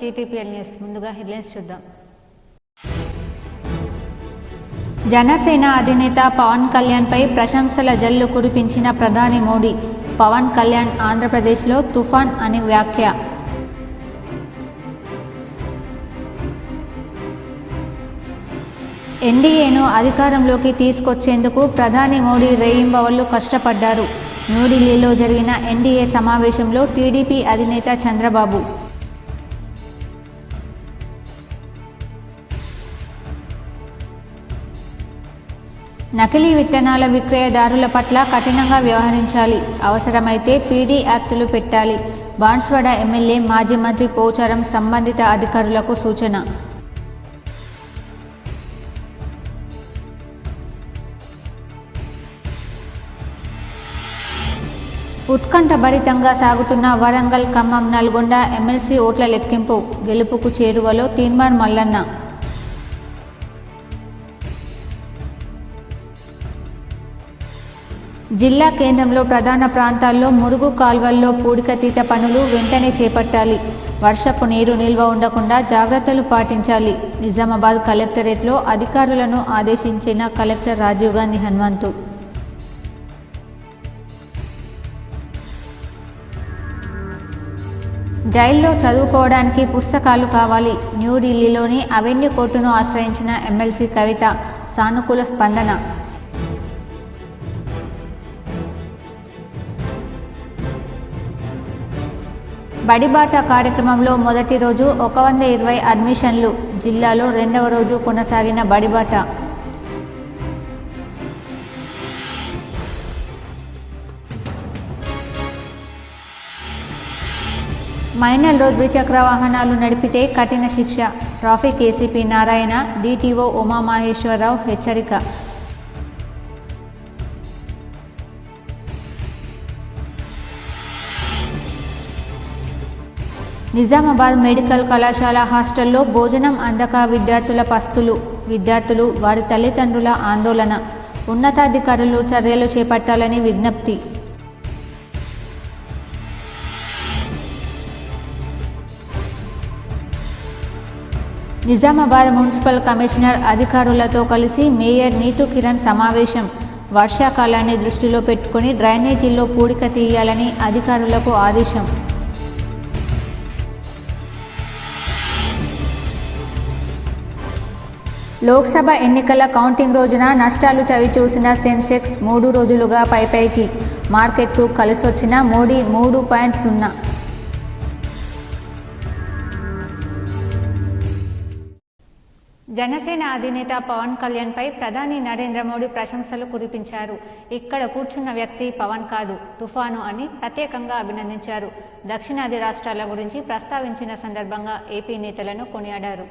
GTPL news. ముందుగా headlines చూద్దాం. జనసేన అధినేత పవన్ కళ్యాణ్పై ప్రశంసల జల్లు కురిపించిన ప్రధాని మోడీ. పవన్ కళ్యాణ్ ఆంధ్రప్రదేశ్లో తుఫాన్ అని వ్యాఖ్య. ఎన్డీఏను అధికారంలోకి తీసుకొచ్చేందుకు ప్రధాని మోడీ రేయింబవళ్లు కష్టపడ్డారు. న్యూఢిల్లీలో జరిగిన ఎన్డీఏ సమావేశంలో టీడీపీ అధినేత చంద్రబాబు. నకిలీ విత్తనాల విక్రయదారుల పట్ల కఠినంగా వ్యవహరించాలి. అవసరమైతే పీడీ యాక్టులు పెట్టాలి. బాన్స్వాడ ఎమ్మెల్యే మాజీ మంత్రి పోచారం సంబంధిత అధికారులకు సూచన. ఉత్కంఠభరితంగా సాగుతున్న వరంగల్, ఖమ్మం, నల్గొండ ఎమ్మెల్సీ ఓట్ల లెక్కింపు. గెలుపుకు చేరువలో తీన్మార్ మల్లన్న. జిల్లా కేంద్రంలో ప్రధాన ప్రాంతాల్లో మురుగు కాల్వల్లో పూడికతీత పనులు వెంటనే చేపట్టాలి. వర్షపు నీరు నిల్వ ఉండకుండా జాగ్రత్తలు పాటించాలి. నిజామాబాద్ కలెక్టరేట్లో అధికారులను ఆదేశించిన కలెక్టర్ రాజీవ్ గాంధీ హనుమంతు. జైల్లో చదువుకోవడానికి పుస్తకాలు కావాలి. న్యూఢిల్లీలోని అవెన్యూ కోర్టును ఆశ్రయించిన ఎమ్మెల్సీ కవిత. సానుకూల స్పందన. బడిబాట కార్యక్రమంలో మొదటి రోజు 120 అడ్మిషన్లు. జిల్లాలో రెండవ రోజు కొనసాగిన బడిబాట. మైనర్లో ద్విచక్ర వాహనాలు నడిపితే కఠిన శిక్ష. Traffic ACP Narayana, DTO Umamaheswararao హెచ్చరిక. నిజామాబాద్ మెడికల్ కళాశాల హాస్టల్లో భోజనం అందక విద్యార్థుల పస్తులు. విద్యార్థులు, వారి తల్లిదండ్రుల ఆందోళన. ఉన్నతాధికారులు చర్యలు చేపట్టాలని విజ్ఞప్తి. నిజామాబాద్ మున్సిపల్ కమిషనర్ అధికారులతో కలిసి మేయర్ నీతూ కిరణ్ సమావేశం. వర్షాకాలాన్ని దృష్టిలో పెట్టుకుని డ్రైనేజీల్లో పూడిక తీయాలని అధికారులకు ఆదేశం. లోక్సభ ఎన్నికల కౌంటింగ్ రోజున నష్టాలు చవిచూసిన సెన్సెక్స్ 3 రోజులుగా పైకి. మార్కెట్కు కలిసొచ్చిన మోడీ 3.0. జనసేన అధినేత పవన్ కళ్యాణ్పై ప్రధాని నరేంద్ర మోడీ ప్రశంసలు కురిపించారు. ఇక్కడ కూర్చున్న వ్యక్తి పవన్ కాదు, తుఫాను అని ప్రత్యేకంగా అభినందించారు. దక్షిణాది రాష్ట్రాల గురించి ప్రస్తావించిన సందర్భంగా ఏపీ నేతలను కొనియాడారు.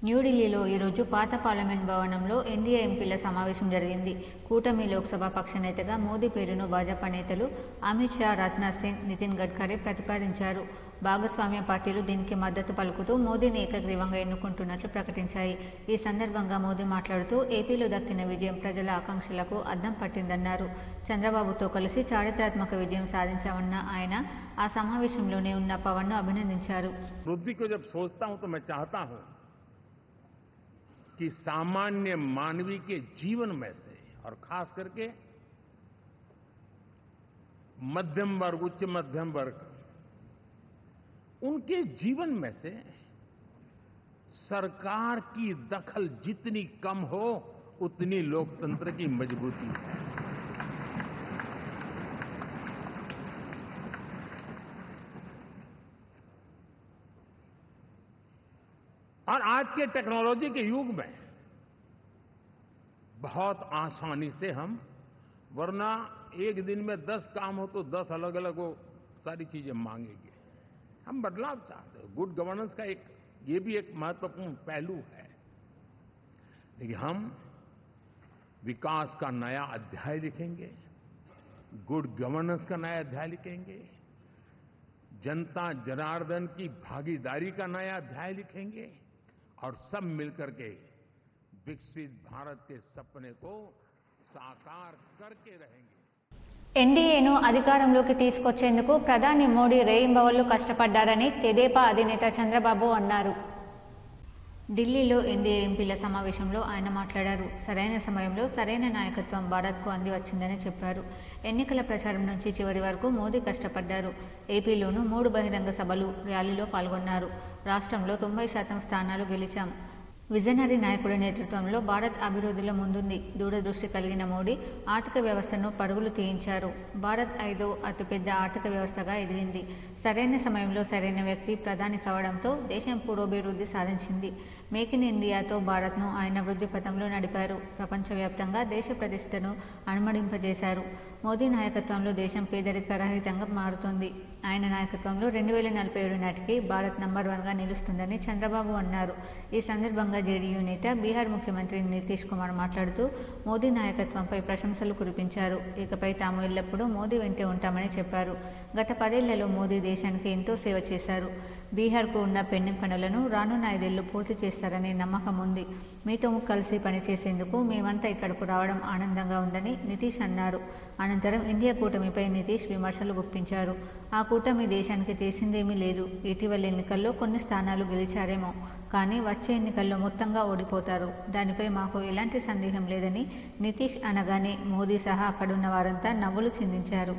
న్యూఢిల్లీలో ఈరోజు పాత పార్లమెంట్ భవనంలో ఎన్డీఏ ఎంపీల సమావేశం జరిగింది. కూటమి లోక్సభ పక్ష నేతగా మోదీ పేరును భాజపా నేతలు అమిత్ షా, రాజ్నాథ్ సింగ్, నితిన్ గడ్కరీ ప్రతిపాదించారు. భాగస్వామ్య పార్టీలు దీనికి మద్దతు పలుకుతూ మోదీని ఏకగ్రీవంగా ఎన్నుకుంటున్నట్లు ప్రకటించాయి. ఈ సందర్భంగా మోదీ మాట్లాడుతూ ఏపీలో దక్కిన విజయం ప్రజల ఆకాంక్షలకు అద్దం పట్టిందన్నారు. చంద్రబాబుతో కలిసి చారిత్రాత్మక విజయం సాధించామన్న ఆయన ఆ సమావేశంలోనే ఉన్న పవన్ను అభినందించారు. कि सामान्य मानवी के जीवन में से और खास करके मध्यम वर्ग, उच्च मध्यम वर्ग, उनके जीवन में से सरकार की दखल जितनी कम हो उतनी लोकतंत्र की मजबूती है। और आज के टेक्नोलॉजी के युग में बहुत आसानी से हम, वरना एक दिन में 10 काम हो तो 10 अलग अलग वो सारी चीजें मांगेंगे। हम बदलाव चाहते हैं। गुड गवर्नेंस का ये भी एक महत्वपूर्ण पहलू है। लेकिन हम विकास का नया अध्याय लिखेंगे, गुड गवर्नेंस का नया अध्याय लिखेंगे, जनता जनार्दन की भागीदारी का नया अध्याय लिखेंगे और सब मिलकर के विकसित भारत के सपने को साकार करके रहेंगे। ఎన్డీఏను అధికారంలోకి తీసుకొచ్చేందుకు ప్రధాని మోడీ రేయింబవళ్లు కష్టపడ్డారని తెదేపా అధినేత చంద్రబాబు అన్నారు. ఢిల్లీలో ఎన్డీఏ ఎంపీల సమావేశంలో ఆయన మాట్లాడారు. సరైన సమయంలో సరైన నాయకత్వం భారత్కు అంది వచ్చిందని చెప్పారు. ఎన్నికల ప్రచారం నుంచి చివరి వరకు మోదీ కష్టపడ్డారు. ఏపీలోనూ 3 బహిరంగ సభలు, ర్యాలీలో పాల్గొన్నారు. రాష్ట్రంలో 90% స్థానాలు గెలిచాం. విజనరీ నాయకుడి నేతృత్వంలో భారత్ అభివృద్ధిలో ముందుంది. దూరదృష్టి కలిగిన మోడీ ఆర్థిక వ్యవస్థను పరుగులు తీయించారు. భారత్ 5వ అతిపెద్ద ఆర్థిక వ్యవస్థగా ఎదిగింది. సరైన సమయంలో సరైన వ్యక్తి ప్రధాని కావడంతో దేశం పురోభివృద్ధి సాధించింది. మేక్ ఇన్ ఇండియాతో భారత్ను ఆయన వృద్ధి పథంలో నడిపారు. ప్రపంచవ్యాప్తంగా దేశ ప్రతిష్టను అణమడింపజేశారు. మోదీ నాయకత్వంలో దేశం పేదరిక రహితంగా మారుతుంది. ఆయన నాయకత్వంలో 2047 నాటికి భారత్ నంబర్ 1గా నిలుస్తుందని చంద్రబాబు అన్నారు. ఈ సందర్భంగా జేడీయూ నేత, బీహార్ ముఖ్యమంత్రి నితీష్ కుమార్ మాట్లాడుతూ మోదీ నాయకత్వంపై ప్రశంసలు కురిపించారు. ఇకపై తాము ఎల్లప్పుడూ మోదీ వెంటే ఉంటామని చెప్పారు. గత 10 ఏళ్లలో మోదీ దేశానికి ఎంతో సేవ చేశారు. బీహార్కు ఉన్న పెండింగ్ పనులను రానున్న 5 ఏళ్లు పూర్తి చేస్తారనే నమ్మకం ఉంది. మీతో కలిసి పనిచేసేందుకు మేమంతా ఇక్కడకు రావడం ఆనందంగా ఉందని నితీష్ అన్నారు. అనంతరం ఇండియా కూటమిపై నితీష్ విమర్శలు గుప్పించారు. ఆ కూటమి దేశానికి చేసిందేమీ లేదు. ఇటీవల ఎన్నికల్లో కొన్ని స్థానాలు గెలిచారేమో, కానీ వచ్చే ఎన్నికల్లో మొత్తంగా ఓడిపోతారు. దానిపై మాకు ఎలాంటి సందేహం లేదని నితీష్ అనగానే మోదీ సహా అక్కడున్న వారంతా నవ్వులు చిందించారు.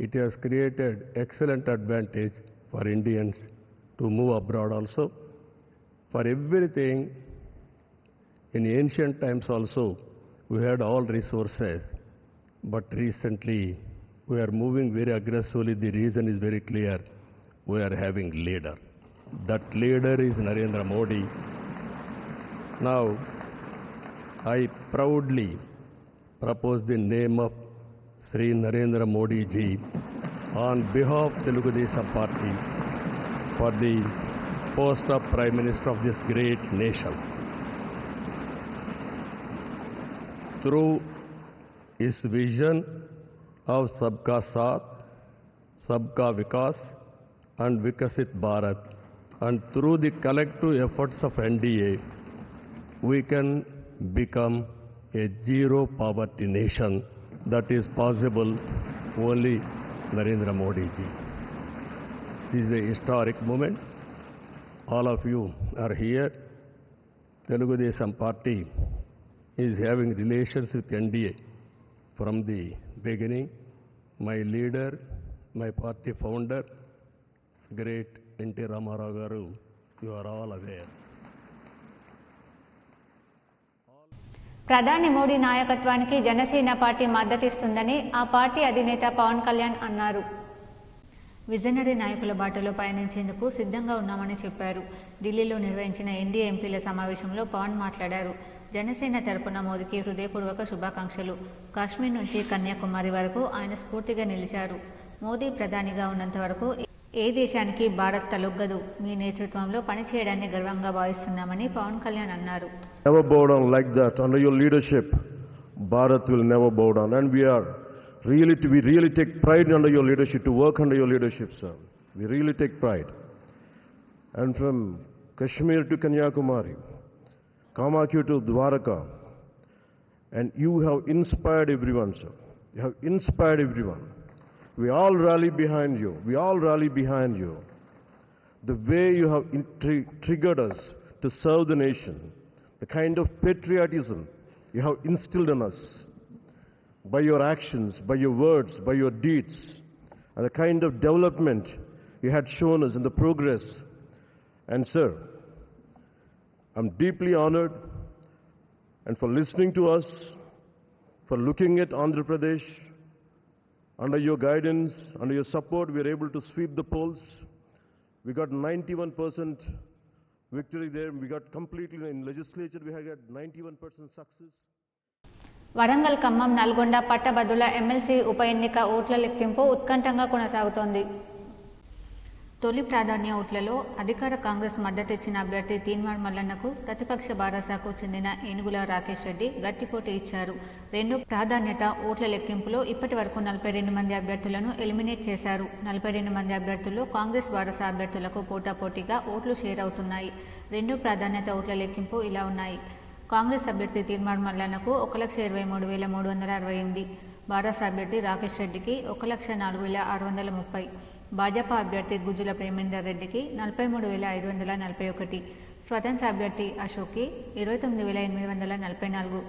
It has created excellent advantage for Indians to move abroad also. For everything, in ancient times also, we had all resources, but recently we are moving very aggressively. The reason is very clear. We are having leader. That leader is Narendra Modi. Now, I proudly propose the name of Sri Narendra Modi ji on behalf of Telugu Desam Party for the post of Prime Minister of this great nation. Through his vision of Sabka Saath, Sabka Vikas and Vikasit Bharat, and through the collective efforts of NDA, we can become a zero poverty nation. That is possible only Narendra Modi ji. This is a historic moment. All of you are here. Telugu Desam Party is having relations with NDA from the beginning. My leader, my party founder, great N.T. Ramarao garu, you are all aware. ప్రధాని మోడీ నాయకత్వానికి Janasena party మద్దతిస్తుందని ఆ party అధినేత పవన్ కళ్యాణ్ అన్నారు. Visionary నాయకుల బాటలో పయనించేందుకు సిద్ధంగా ఉన్నామని చెప్పారు. ఢిల్లీలో నిర్వహించిన ఎన్డీఏ ఎంపీల సమావేశంలో పవన్ మాట్లాడారు. జనసేన తరపున మోదీకి హృదయపూర్వక శుభాకాంక్షలు. కాశ్మీర్ నుంచి కన్యాకుమారి వరకు ఆయన స్ఫూర్తిగా నిలిచారు. మోదీ ప్రధానిగా ఉన్నంత వరకు ఏ దేశానికి భారత్ తలొగ్గదు. మీ నేతృత్వంలో పనిచేయడాన్ని గర్వంగా భావిస్తున్నామని పవన్ కళ్యాణ్ అన్నారు. Never bow down like that. Under your leadership, Bharat will never bow down. And we really take pride under your leadership, to work under your leadership, sir. We really take pride. And from Kashmir to Kanyakumari, Kamakyu to Dwaraka, and you have inspired everyone, sir. You have inspired everyone. We all rally behind you. We all rally behind you. The way you have triggered us to serve the nation, the kind of patriotism you have instilled in us by your actions, by your words, by your deeds, and the kind of development you had shown us in the progress. And sir, I'm deeply honored, and for listening to us, for looking at Andhra Pradesh. Under your guidance, under your support, we are able to sweep the polls. We got 91% victory there. We got completely in legislature, we had 91% success. Warangal, Khammam, Nalgonda పట్టభద్రుల MLC ఉప ఎన్నిక ఓట్ల లెక్కింపు ఉత్కంఠంగా కొనసాగుతోంది. తొలి ప్రాధాన్య ఓట్లలో అధికార కాంగ్రెస్ మద్దతిచ్చిన అభ్యర్థి తీన్మార్ మల్లన్నకు ప్రతిపక్ష బారాసాకు చెందిన ఏనుగుల రాకేష్ రెడ్డి గట్టి పోటీ ఇచ్చారు. రెండో ప్రాధాన్యత ఓట్ల లెక్కింపులో ఇప్పటి వరకు 42 మంది అభ్యర్థులను ఎలిమినేట్ చేశారు. 42 మంది అభ్యర్థుల్లో కాంగ్రెస్ బారాసా అభ్యర్థులకు పోటాపోటీగా ఓట్లు షేర్ అవుతున్నాయి. రెండో ప్రాధాన్యత ఓట్ల లెక్కింపు ఇలా ఉన్నాయి. కాంగ్రెస్ అభ్యర్థి తీన్మార్ మల్లన్నకు 1,23,368, బారాస అభ్యర్థి రాకేష్ రెడ్డికి 1,04,630, భాజపా అభ్యర్థి గుజ్జుల ప్రేమేందర్ రెడ్డికి 43,541, స్వతంత్ర అభ్యర్థి అశోక్కి 29,844,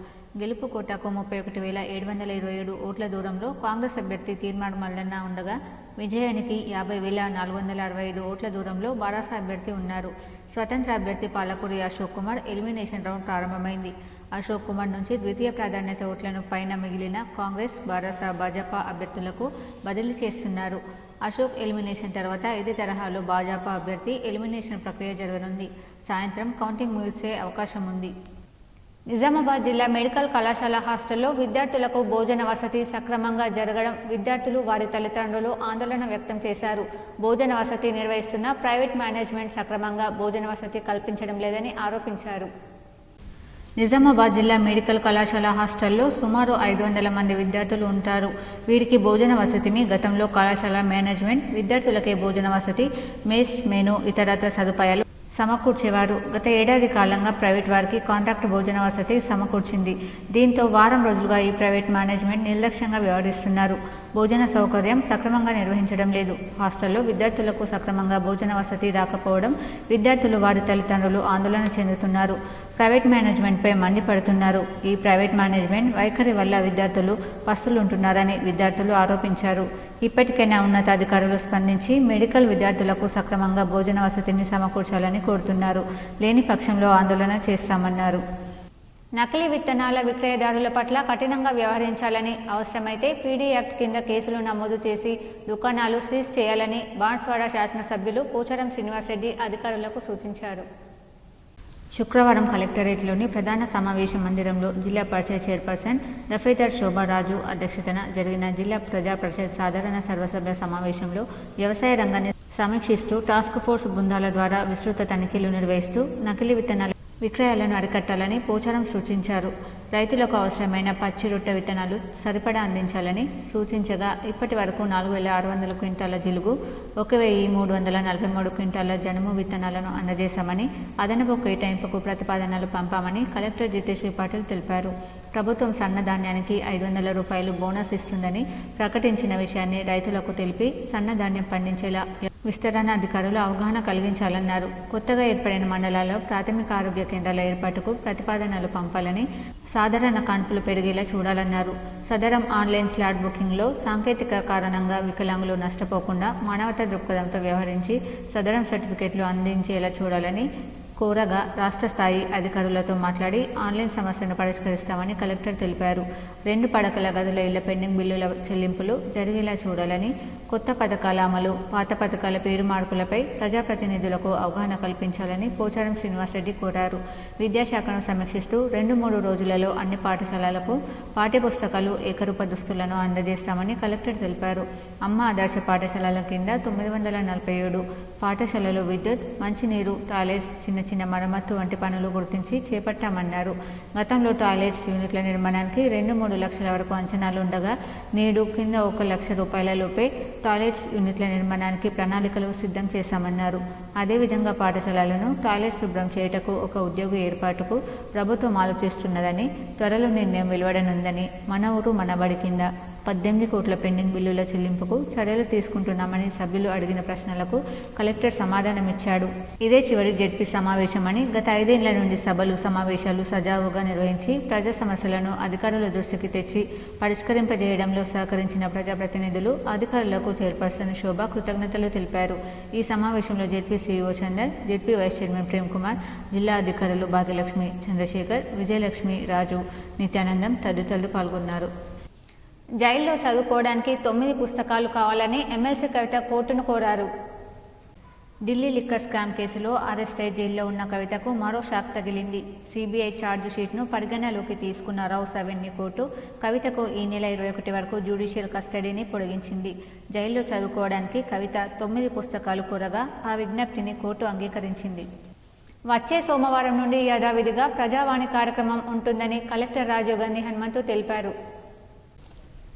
గెలుపు కోటాకు 31,727 ఓట్ల దూరంలో కాంగ్రెస్ అభ్యర్థి తీర్మాడు మల్లన్న ఉండగా విజయానికి 50,465 ఓట్ల దూరంలో బారాస అభ్యర్థి ఉన్నారు. స్వతంత్ర అభ్యర్థి పాలపూరి అశోక్ కుమార్ ఎలిమినేషన్ రౌండ్ ప్రారంభమైంది. అశోక్ కుమార్ నుంచి ద్వితీయ ప్రాధాన్యత ఓట్లను పైన మిగిలిన కాంగ్రెస్, బారాస, భాజపా అభ్యర్థులకు బదిలీ చేస్తున్నారు. అశోక్ ఎలిమినేషన్ తర్వాత ఇదే తరహాలో భాజపా అభ్యర్థి ఎలిమినేషన్ ప్రక్రియ జరగనుంది. సాయంత్రం కౌంటింగ్ ముగిసే అవకాశం ఉంది. నిజామాబాద్ జిల్లా మెడికల్ కళాశాల హాస్టల్లో విద్యార్థులకు భోజన వసతి సక్రమంగా జరగడం విద్యార్థులు, వారి తల్లిదండ్రులు ఆందోళన వ్యక్తం చేశారు. భోజన వసతి నిర్వహిస్తున్న ప్రైవేట్ మేనేజ్మెంట్ సక్రమంగా భోజన వసతి కల్పించడం లేదని ఆరోపించారు. నిజామాబాద్ జిల్లా మెడికల్ కళాశాల హాస్టల్లో సుమారు 500 మంది విద్యార్థులు ఉంటారు. వీరికి భోజన వసతిని గతంలో కళాశాల మేనేజ్మెంట్ విద్యార్థులకే భోజన వసతి, మెస్, మెను, ఇతరత్ర సదుపాయాలు సమకూర్చేవారు. గత ఏడాది కాలంగా ప్రైవేట్ వారికి కాంట్రాక్ట్ భోజన వసతి సమకూర్చింది. దీంతో వారం రోజులుగా ఈ ప్రైవేట్ మేనేజ్మెంట్ నిర్లక్ష్యంగా వ్యవహరిస్తున్నారు. భోజన సౌకర్యం సక్రమంగా నిర్వహించడం లేదు. హాస్టల్లో విద్యార్థులకు సక్రమంగా భోజన వసతి రాకపోవడం విద్యార్థులు, వారి తల్లిదండ్రులు ఆందోళన చెందుతున్నారు. ప్రైవేట్ మేనేజ్మెంట్పై మండిపడుతున్నారు. ఈ ప్రైవేట్ మేనేజ్మెంట్ వైఖరి వల్ల విద్యార్థులు పస్తులుంటున్నారని విద్యార్థులు ఆరోపించారు. ఇప్పటికైనా ఉన్నతాధికారులు స్పందించి మెడికల్ విద్యార్థులకు సక్రమంగా భోజన వసతిని సమకూర్చాలని కోరుతున్నారు. లేని పక్షంలో ఆందోళన చేస్తామన్నారు. నకిలీ విత్తనాల విక్రయదారుల పట్ల కఠినంగా వ్యవహరించాలని, అవసరమైతే పీడీ యాక్ట్ కింద కేసులు నమోదు చేసి దుకాణాలు సీజ్ చేయాలని బాన్స్వాడ శాసనసభ్యులు పోచారం శ్రీనివాసరెడ్డి అధికారులకు సూచించారు. శుక్రవారం కలెక్టరేట్లోని ప్రధాన సమావేశ మందిరంలో జిల్లా పరిషత్ చైర్పర్సన్ దఫేదార్ శోభారాజు అధ్యక్షతన జరిగిన జిల్లా ప్రజా పరిషత్ సాధారణ సర్వసభ్య సమావేశంలో వ్యవసాయ రంగాన్ని సమీక్షిస్తూ టాస్క్ ఫోర్స్ బృందాల ద్వారా విస్తృత తనిఖీలు నిర్వహిస్తూ నకిలీ విత్తనాల విక్రయాలను అరికట్టాలని పోచారం సూచించారు. రైతులకు అవసరమైన పచ్చి రొట్టె విత్తనాలు సరిపడా అందించాలని సూచించగా ఇప్పటి వరకు 4,600 క్వింటాల జిలుగు, 1,343 క్వింటాల జనుము విత్తనాలను అందజేశామని, అదనపు కేటాయింపుకు ప్రతిపాదనలు పంపామని కలెక్టర్ జితేశ్వరి పాటిల్ తెలిపారు. ప్రభుత్వం సన్నధాన్యానికి 500 రూపాయలు బోనస్ ఇస్తుందని ప్రకటించిన విషయాన్ని రైతులకు తెలిపి సన్నధాన్యం పండించేలా విస్తరణ అధికారులు అవగాహన కలిగించాలన్నారు. కొత్తగా ఏర్పడిన మండలాల్లో ప్రాథమిక ఆరోగ్య కేంద్రాల ఏర్పాటుకు ప్రతిపాదనలు పంపాలని, సాధారణ కాన్పులు పెరిగేలా చూడాలన్నారు. సదరం ఆన్లైన్ స్లాట్ బుకింగ్లో సాంకేతిక కారణంగా వికలాంగులు నష్టపోకుండా మానవతా దృక్పథంతో వ్యవహరించి సదరం సర్టిఫికెట్లు అందించేలా చూడాలని కోరగా రాష్ట్ర స్థాయి అధికారులతో మాట్లాడి ఆన్లైన్ సమస్యను పరిష్కరిస్తామని కలెక్టర్ తెలిపారు. 2 పడకల గదుల ఇళ్ల పెండింగ్ బిల్లుల చెల్లింపులు జరిగేలా చూడాలని, కొత్త పథకాల అమలు, పాత పథకాల పేరు మార్పులపై ప్రజాప్రతినిధులకు అవగాహన కల్పించాలని పోచారం శ్రీనివాసరెడ్డి కోరారు. విద్యాశాఖను సమీక్షిస్తూ 2-3 రోజులలో అన్ని పాఠశాలలకు పాఠ్యపుస్తకాలు, ఏకరూప దుస్తులను అందజేస్తామని కలెక్టర్ తెలిపారు. అమ్మ ఆదర్శ పాఠశాలల కింద 947 పాఠశాలలు విద్యుత్, మంచినీరు, టాయిలెట్స్, చిన్న మరమ్మత్తు వంటి పనులు గుర్తించి చేపట్టామన్నారు. గతంలో టాయిలెట్స్ యూనిట్ల నిర్మాణానికి 2-3 లక్షల వరకు అంచనాలు ఉండగా నేడు కింద 1 లక్ష రూపాయల లోపే టాయిలెట్స్ యూనిట్ల నిర్మాణానికి ప్రణాళికలు సిద్ధం చేశామన్నారు. అదేవిధంగా పాఠశాలలను టాయిలెట్స్ శుభ్రం చేయుటకు ఒక ఉద్యోగి ఏర్పాటుకు ప్రభుత్వం ఆలోచిస్తున్నదని, త్వరలో నిర్ణయం వెలువడనుందని, మన ఊరు మనబడి కింద 18 కోట్ల పెండింగ్ బిల్లుల చెల్లింపుకు చర్యలు తీసుకుంటున్నామని సభ్యులు అడిగిన ప్రశ్నలకు కలెక్టర్ సమాధానమిచ్చాడు. ఇదే చివరి జెడ్పీ సమావేశమని, గత 5 ఏళ్ల నుండి సభలు, సమావేశాలు సజావుగా నిర్వహించి ప్రజా సమస్యలను అధికారుల దృష్టికి తెచ్చి పరిష్కరింపజేయడంలో సహకరించిన ప్రజాప్రతినిధులు, అధికారులకు చైర్పర్సన్ శోభ కృతజ్ఞతలు తెలిపారు. ఈ సమావేశంలో ZP CEO Chandar, ZP vice chairman Prem Kumar, జిల్లా అధికారులు భాగ్యలక్ష్మి, చంద్రశేఖర్, విజయలక్ష్మి, రాజు, నిత్యానందం తదితరులు పాల్గొన్నారు. జైల్లో చదువుకోవడానికి 9 పుస్తకాలు కావాలని ఎమ్మెల్సీ కవిత కోర్టును కోరారు. ఢిల్లీ లిక్కర్ స్కామ్ కేసులో అరెస్ట్ అయి జైల్లో ఉన్న కవితకు మరో షాక్ తగిలింది. సిబిఐ ఛార్జ్ షీట్ను పరిగణలోకి తీసుకున్న రౌస్ అవెన్యూ కోర్టు కవితకు ఈ నెల 21 వరకు జ్యుడిషియల్ కస్టడీని పొడిగించింది. జైల్లో చదువుకోవడానికి కవిత 9 పుస్తకాలు కోరగా ఆ విజ్ఞప్తిని కోర్టు అంగీకరించింది. వచ్చే సోమవారం నుండి యథావిధిగా ప్రజావాణి కార్యక్రమం ఉంటుందని కలెక్టర్ రాజీవ్ గాంధీ హనుమంతు తెలిపారు.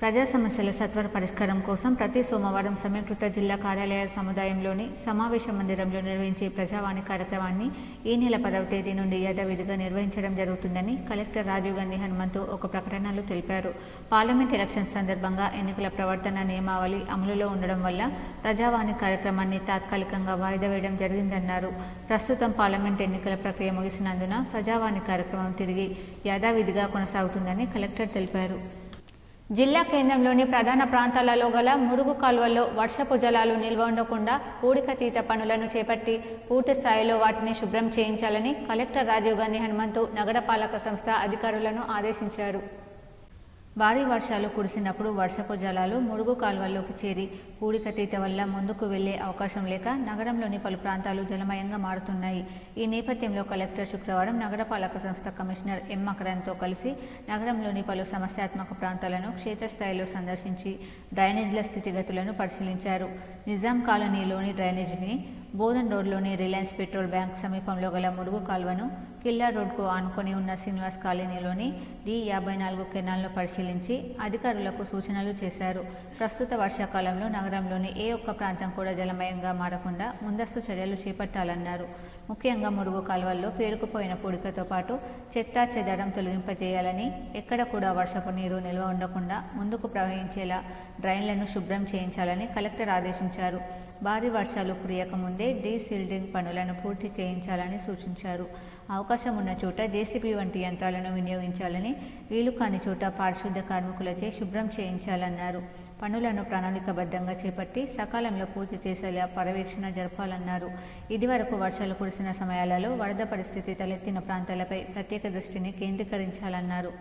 ప్రజా సమస్యల సత్వర పరిష్కారం కోసం ప్రతి సోమవారం సమీకృత జిల్లా కార్యాలయ సముదాయంలోని సమావేశ మందిరంలో నిర్వహించే ప్రజావాణి కార్యక్రమాన్ని ఈ నెల 10వ తేదీ నుండి యథావిధిగా నిర్వహించడం జరుగుతుందని కలెక్టర్ రాజీవ్ గాంధీ హనుమంతు ఒక ప్రకటనలో తెలిపారు. పార్లమెంట్ ఎలక్షన్స్ సందర్భంగా ఎన్నికల ప్రవర్తన నియమావళి అమలులో ఉండడం వల్ల ప్రజావాణి కార్యక్రమాన్ని తాత్కాలికంగా వాయిదా వేయడం జరిగిందన్నారు. ప్రస్తుతం పార్లమెంట్ ఎన్నికల ప్రక్రియ ముగిసినందున ప్రజావాణి కార్యక్రమం తిరిగి యథావిధిగా కొనసాగుతుందని కలెక్టర్ తెలిపారు. జిల్లా కేంద్రంలోని ప్రధాన ప్రాంతాలలో గల మురుగు కాలువల్లో వర్షపు జలాలు నిల్వ ఉండకుండా పూడికతీత పనులను చేపట్టి పూర్తి స్థాయిలో వాటిని శుభ్రం చేయించాలని కలెక్టర్ రాజీవ్ గాంధీ హనుమంతు నగరపాలక సంస్థ అధికారులను ఆదేశించారు. భారీ వర్షాలు కురిసినప్పుడు వర్షపు జలాలు మురుగు కాలువల్లోకి చేరి పూడికతీత వల్ల ముందుకు వెళ్లే అవకాశం లేక నగరంలోని పలు ప్రాంతాలు జలమయంగా మారుతున్నాయి. ఈ నేపథ్యంలో కలెక్టర్ శుక్రవారం నగరపాలక సంస్థ కమిషనర్ ఎం మకరంతో కలిసి నగరంలోని పలు సమస్యాత్మక ప్రాంతాలను క్షేత్రస్థాయిలో సందర్శించి డ్రైనేజీల స్థితిగతులను పరిశీలించారు. నిజాం కాలనీలోని డ్రైనేజీని, బోధన్ రోడ్లోని రిలయన్స్ పెట్రోల్ బ్యాంక్ సమీపంలో గల మురుగు కాల్వను, కిల్లా రోడ్కు ఆనుకొని ఉన్న శ్రీనివాస్ కాలనీలోని D54 కెనాల్ను పరిశీలించి అధికారులకు సూచనలు చేశారు. ప్రస్తుత వర్షాకాలంలో నగరంలోని ఏ ఒక్క ప్రాంతం కూడా జలమయంగా మారకుండా ముందస్తు చర్యలు చేపట్టాలన్నారు. ముఖ్యంగా మురుగు కాల్వల్లో పేరుకుపోయిన పూడికతో పాటు చెత్త చెదారం తొలగింపజేయాలని, ఎక్కడ కూడా వర్షపు నీరు నిల్వ ఉండకుండా ముందుకు ప్రవహించేలా డ్రైన్లను శుభ్రం చేయించాలని కలెక్టర్ ఆదేశించారు. భారీ వర్షాలు కురియకముందే డీసిల్డింగ్ పనులను పూర్తి చేయించాలని సూచించారు. అవకాశం ఉన్న చోట జేసీబీ వంటి యంత్రాలను వినియోగించాలని, వీలు కాని చోట పారిశుద్ధ కార్మికులచే శుభ్రం చేయించాలన్నారు. పనులను ప్రణాళికబద్ధంగా చేపట్టి సకాలంలో పూర్తి చేసేలా పర్యవేక్షణ జరపాలన్నారు. ఇదివరకు వర్షాలు కురిసిన సమయాలలో వరద పరిస్థితి తలెత్తిన ప్రాంతాలపై ప్రత్యేక దృష్టిని కేంద్రీకరించాలన్నారు.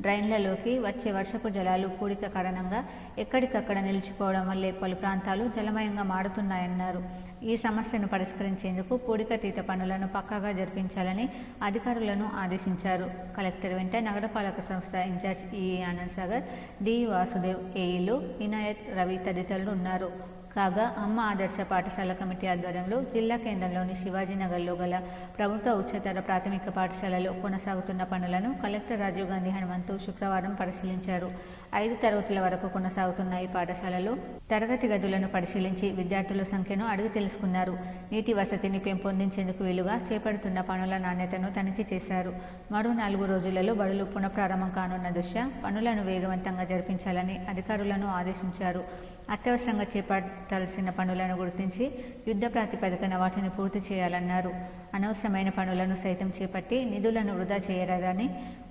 డ్రైన్లలోకి వచ్చే వర్షపు జలాలు పూడిక కారణంగా ఎక్కడికక్కడ నిలిచిపోవడం వల్లే పలు ప్రాంతాలు జలమయంగా మారుతున్నాయన్నారు. ఈ సమస్యను పరిష్కరించేందుకు పూడికతీత పనులను పక్కాగా జరిపించాలని అధికారులను ఆదేశించారు. కలెక్టర్ వెంట నగరపాలక సంస్థ incharge EE Anand Sagar, D Vasudev, ఏఈలు ఇనాయత్, రవి తదితరులు ఉన్నారు. కాగా అమ్మ ఆదర్శ పాఠశాల కమిటీ ఆధ్వర్యంలో జిల్లా కేంద్రంలోని శివాజీనగర్లో గల ప్రభుత్వ ఉच्चతర ప్రాథమిక పాఠశాలలో కొనసాగుతున్న పనులను కలెక్టర్ రాజీవ్ గాంధీ హనుమంతు శుక్రవారం పరిశీలించారు. 5 తరగతుల వరకు కొనసాగుతున్న ఈ పాఠశాలలో తరగతి గదులను పరిశీలించి విద్యార్థుల సంఖ్యను అడిగి తెలుసుకున్నారు. నీటి వసతిని పెంపొందించేందుకు వీలుగా చేపడుతున్న పనుల నాణ్యతను తనిఖీ చేశారు. మరో 4 రోజులలో బడులు పునఃప్రారంభం కానున్న దృష్ట్యా పనులను వేగవంతంగా జరిపించాలని అధికారులను ఆదేశించారు. అత్యవసరంగా చేపట్టాల్సిన పనులను గుర్తించి యుద్ధ ప్రాతిపదికన వాటిని పూర్తి చేయాలన్నారు. అనవసరమైన పనులను సైతం చేపట్టి నిధులను వృధా చేయరాదని,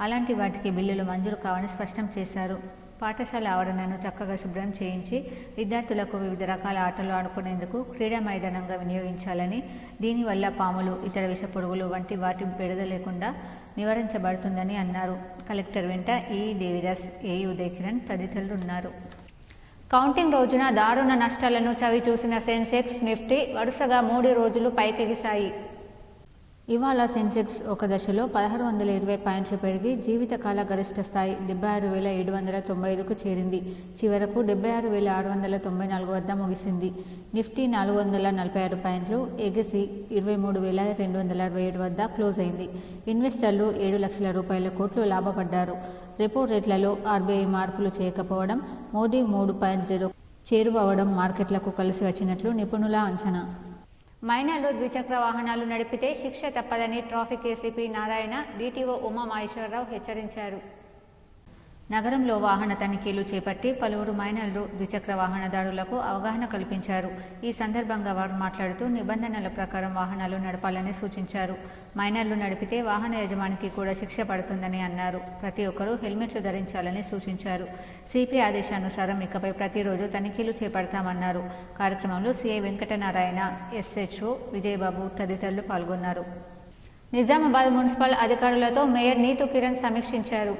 అలాంటి వాటికి బిల్లులు మంజూరు కావని స్పష్టం చేశారు. పాఠశాల ఆవరణను చక్కగా శుభ్రం చేయించి విద్యార్థులకు వివిధ రకాల ఆటలు ఆడుకునేందుకు క్రీడా మైదానంగా వినియోగించాలని, దీనివల్ల పాములు, ఇతర విషపురుగులు వంటి వాటి బెడద లేకుండా నివారించబడుతుందని అన్నారు. కలెక్టర్ వెంట ఈ దేవిదాస్, ఏఈ ఉదయ్ కిరణ్ తదితరులు ఉన్నారు. కౌంటింగ్ రోజున దారుణ నష్టాలను చవిచూసిన సెన్సెక్స్, నిఫ్టీ వరుసగా 3 రోజులు పైకెగిశాయి. ఇవాళ సెన్సెక్స్ ఒక దశలో 1620 పాయింట్లు పెరిగి జీవితకాల గరిష్ట స్థాయి 76,795కు చేరింది. చివరకు 76,694 వద్ద ముగిసింది. నిఫ్టీ 446 పాయింట్లు ఎగిసి 23,267 వద్ద క్లోజ్ అయింది. ఇన్వెస్టర్లు 7 లక్షల రూపాయల కోట్లు లాభపడ్డారు. రెపో రేట్లలో ఆర్బీఐ మార్పులు చేయకపోవడం, మోదీ 3.0 చేరువవడం మార్కెట్లకు కలిసి వచ్చినట్లు నిపుణుల అంచనా. మైనర్లు ద్విచక్ర వాహనాలు నడిపితే శిక్ష తప్పదని traffic ACP Narayana, DTO Uma Maheswararao హెచ్చరించారు. నగరంలో వాహన తనిఖీలు చేపట్టి పలువురు మైనర్లు ద్విచక్ర వాహనదారులకు అవగాహన కల్పించారు. ఈ సందర్భంగా వారు మాట్లాడుతూ నిబంధనల ప్రకారం వాహనాలు నడపాలని సూచించారు. మైనర్లు నడిపితే వాహన యజమానికి కూడా శిక్ష పడుతుందని అన్నారు. ప్రతి ఒక్కరూ హెల్మెట్లు ధరించాలని సూచించారు. సిపి ఆదేశానుసారం ఇకపై ప్రతిరోజు తనిఖీలు చేపడతామన్నారు. కార్యక్రమంలో సిఐ వెంకటనారాయణ, ఎస్హెచ్ఓ విజయబాబు తదితరులు పాల్గొన్నారు. నిజామాబాద్ మున్సిపల్ అధికారులతో మేయర్ నీతు కిరణ్ సమీక్షించారు.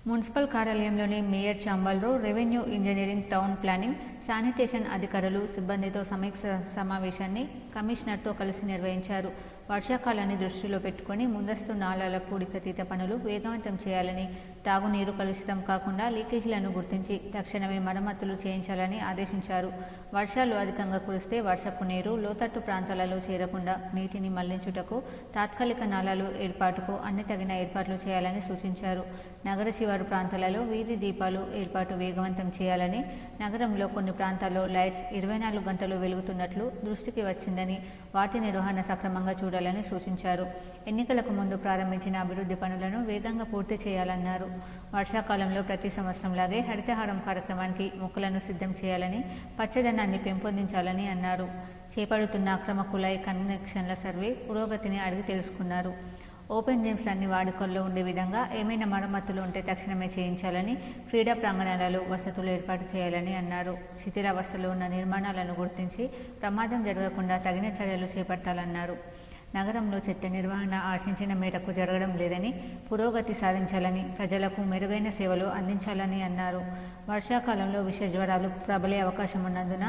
మున్సిపల్ కార్యాలయంలోని మేయర్ చాంబర్లో revenue, engineering, town planning sanitation అధికారులు సిబ్బందితో సమీక్ష సమావేశాన్ని కమిషనర్తో కలిసి నిర్వహించారు. వర్షాకాలాన్ని దృష్టిలో పెట్టుకుని ముందస్తు నాలాల పూడికతీత పనులు వేగవంతం చేయాలని, తాగునీరు కలుషితం కాకుండా లీకేజీలను గుర్తించి తక్షణమే మరమ్మతులు చేయించాలని ఆదేశించారు. వర్షాలు అధికంగా కురిస్తే వర్షపు నీరు లోతట్టు ప్రాంతాలలో చేరకుండా నీటిని మళ్లించుటకు తాత్కాలిక నాలాలు ఏర్పాటుకు అన్ని తగిన ఏర్పాట్లు చేయాలని సూచించారు. నగర శివారు ప్రాంతాలలో వీధి దీపాలు ఏర్పాటు వేగవంతం చేయాలని, నగరంలో కొన్ని ప్రాంతాల్లో లైట్స్ 24 గంటలు వెలుగుతున్నట్లు దృష్టికి వచ్చిందని, వాటి నిర్వహణ సక్రమంగా చూడాలని సూచించారు. ఎన్నికలకు ముందు ప్రారంభించిన అభివృద్ధి పనులను వేగంగా పూర్తి చేయాలన్నారు. వర్షాకాలంలో ప్రతి సంవత్సరంలాగే హరితహారం కార్యక్రమానికి మొక్కలను సిద్ధం చేయాలని, పచ్చదనాన్ని పెంపొందించాలని అన్నారు. చేపడుతున్న అక్రమ కుళాయి కనెక్షన్ల సర్వే పురోగతిని అడిగి తెలుసుకున్నారు. ఓపెన్ జిమ్స్ అన్ని వాడుకల్లో ఉండే విధంగా ఏమైనా మరమ్మతులు ఉంటే తక్షణమే చేయించాలని, క్రీడా ప్రాంగణాలలో వసతులు ఏర్పాటు చేయాలని అన్నారు. శిథిలావస్థలో ఉన్న నిర్మాణాలను గుర్తించి ప్రమాదం జరగకుండా తగిన చర్యలు చేపట్టాలన్నారు. నగరంలో చెత్త నిర్వహణ ఆశించిన మేరకు జరగడం లేదని, పురోగతి సాధించాలని, ప్రజలకు మెరుగైన సేవలు అందించాలని అన్నారు. వర్షాకాలంలో విష జ్వరాలు ప్రబలే అవకాశం ఉన్నందున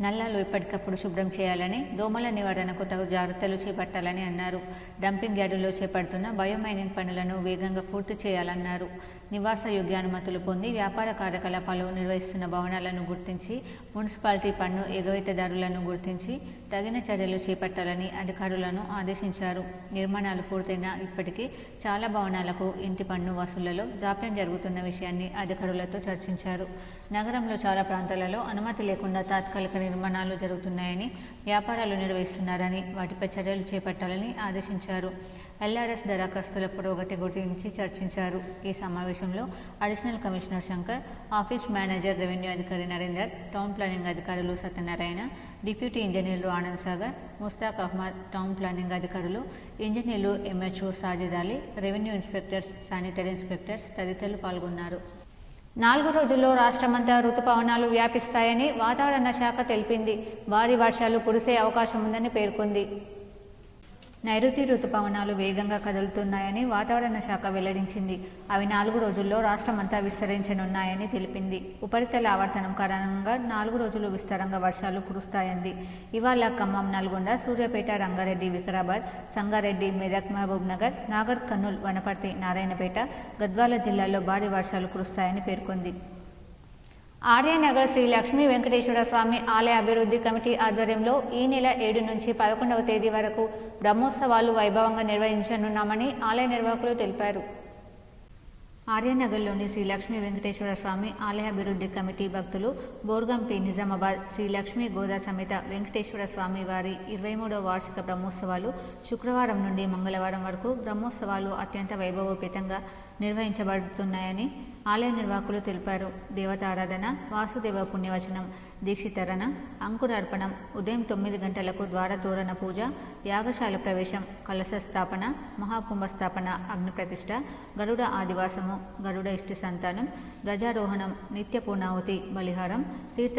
నల్లాలు ఎప్పటికప్పుడు శుభ్రం చేయాలని, దోమల నివారణకు తగు జాగ్రత్తలు చేపట్టాలని అన్నారు. డంపింగ్ యార్డుల్లో చేపడుతున్న బయోమైనింగ్ పనులను వేగంగా పూర్తి చేయాలన్నారు. నివాస యోగ్య అనుమతులు పొంది వ్యాపార కార్యకలాపాలు నిర్వహిస్తున్న భవనాలను గుర్తించి, మున్సిపాలిటీ పన్ను ఎగవేతదారులను గుర్తించి తగిన చర్యలు చేపట్టాలని అధికారులను ఆదేశించారు. నిర్మాణాలు పూర్తయిన ఇప్పటికీ చాలా భవనాలకు ఇంటి పన్ను వసూళ్లలో జాప్యం జరుగుతున్న విషయాన్ని అధికారులతో చర్చించారు. నగరంలో చాలా ప్రాంతాలలో అనుమతి లేకుండా తాత్కాలిక నిర్మాణాలు జరుగుతున్నాయని, వ్యాపారాలు నిర్వహిస్తున్నారని, వాటిపై చర్యలు చేపట్టాలని ఆదేశించారు. ఎల్ఆర్ఎస్ దరఖాస్తుల పురోగతి గురించి చర్చించారు. ఈ సమావేశంలో additional commissioner Shankar, office manager revenue అధికారి నరేందర్, టౌన్ ప్లానింగ్ అధికారులు సత్యనారాయణ, డిప్యూటీ ఇంజనీర్లు ఆనంద్ సాగర్, ముస్తాక్ అహ్మద్, టౌన్ ప్లానింగ్ అధికారులు, ఇంజనీర్లు MHO Sajid Ali, revenue inspectors, sanitary inspectors తదితరులు పాల్గొన్నారు. 4 రోజుల్లో రాష్ట్రమంతా రుతుపవనాలు వ్యాపిస్తాయని వాతావరణ శాఖ తెలిపింది. భారీ వర్షాలు కురిసే అవకాశం ఉందని పేర్కొంది. నైరుతి రుతుపవనాలు వేగంగా కదులుతున్నాయని వాతావరణ శాఖ వెల్లడించింది. అవి 4 రోజుల్లో రాష్ట్రమంతా విస్తరించనున్నాయని తెలిపింది. ఉపరితల ఆవర్తనం కారణంగా 4 రోజులు విస్తారంగా వర్షాలు కురుస్తాయంది. ఇవాళ ఖమ్మం, నల్గొండ, సూర్యాపేట, రంగారెడ్డి, వికారాబాద్, సంగారెడ్డి, మెదక్, మహబూబ్ నగర్, నాగర్ కర్నూల్, వనపర్తి, నారాయణపేట, గద్వాల జిల్లాల్లో భారీ వర్షాలు కురుస్తాయని పేర్కొంది. ఆర్యనగర్ శ్రీ లక్ష్మీ వెంకటేశ్వర స్వామి ఆలయ అభివృద్ధి కమిటీ ఆధ్వర్యంలో ఈ నెల 7 నుంచి 11వ తేదీ వరకు బ్రహ్మోత్సవాలు వైభవంగా నిర్వహించనున్నామని ఆలయ నిర్వాహకులు తెలిపారు. ఆర్యనగర్లోని శ్రీ లక్ష్మీ వెంకటేశ్వర స్వామి ఆలయ అభివృద్ధి కమిటీ భక్తులు బోర్గంపి, నిజామాబాద్ శ్రీ లక్ష్మీ గోదా సమేత వెంకటేశ్వర స్వామి వారి 23వ వార్షిక బ్రహ్మోత్సవాలు శుక్రవారం నుండి మంగళవారం వరకు బ్రహ్మోత్సవాలు అత్యంత వైభవోపేతంగా నిర్వహించబడుతున్నాయని ఆలయ నిర్వాహకులు తెలిపారు. దేవతారాధన, వాసుదేవ పుణ్యవచనం, దీక్షితరణ, అంకురార్పణం, ఉదయం 9 గంటలకు ద్వారతోరణ పూజ, యాగశాల ప్రవేశం, కలశ స్థాపన, మహాకుంభ స్థాపన, అగ్ని ప్రతిష్ఠ, గరుడ ఆదివాసము, గరుడ ఇష్ట సంతానం, గజారోహణం, నిత్య పూర్ణాహుతి, బలిహారం, తీర్థ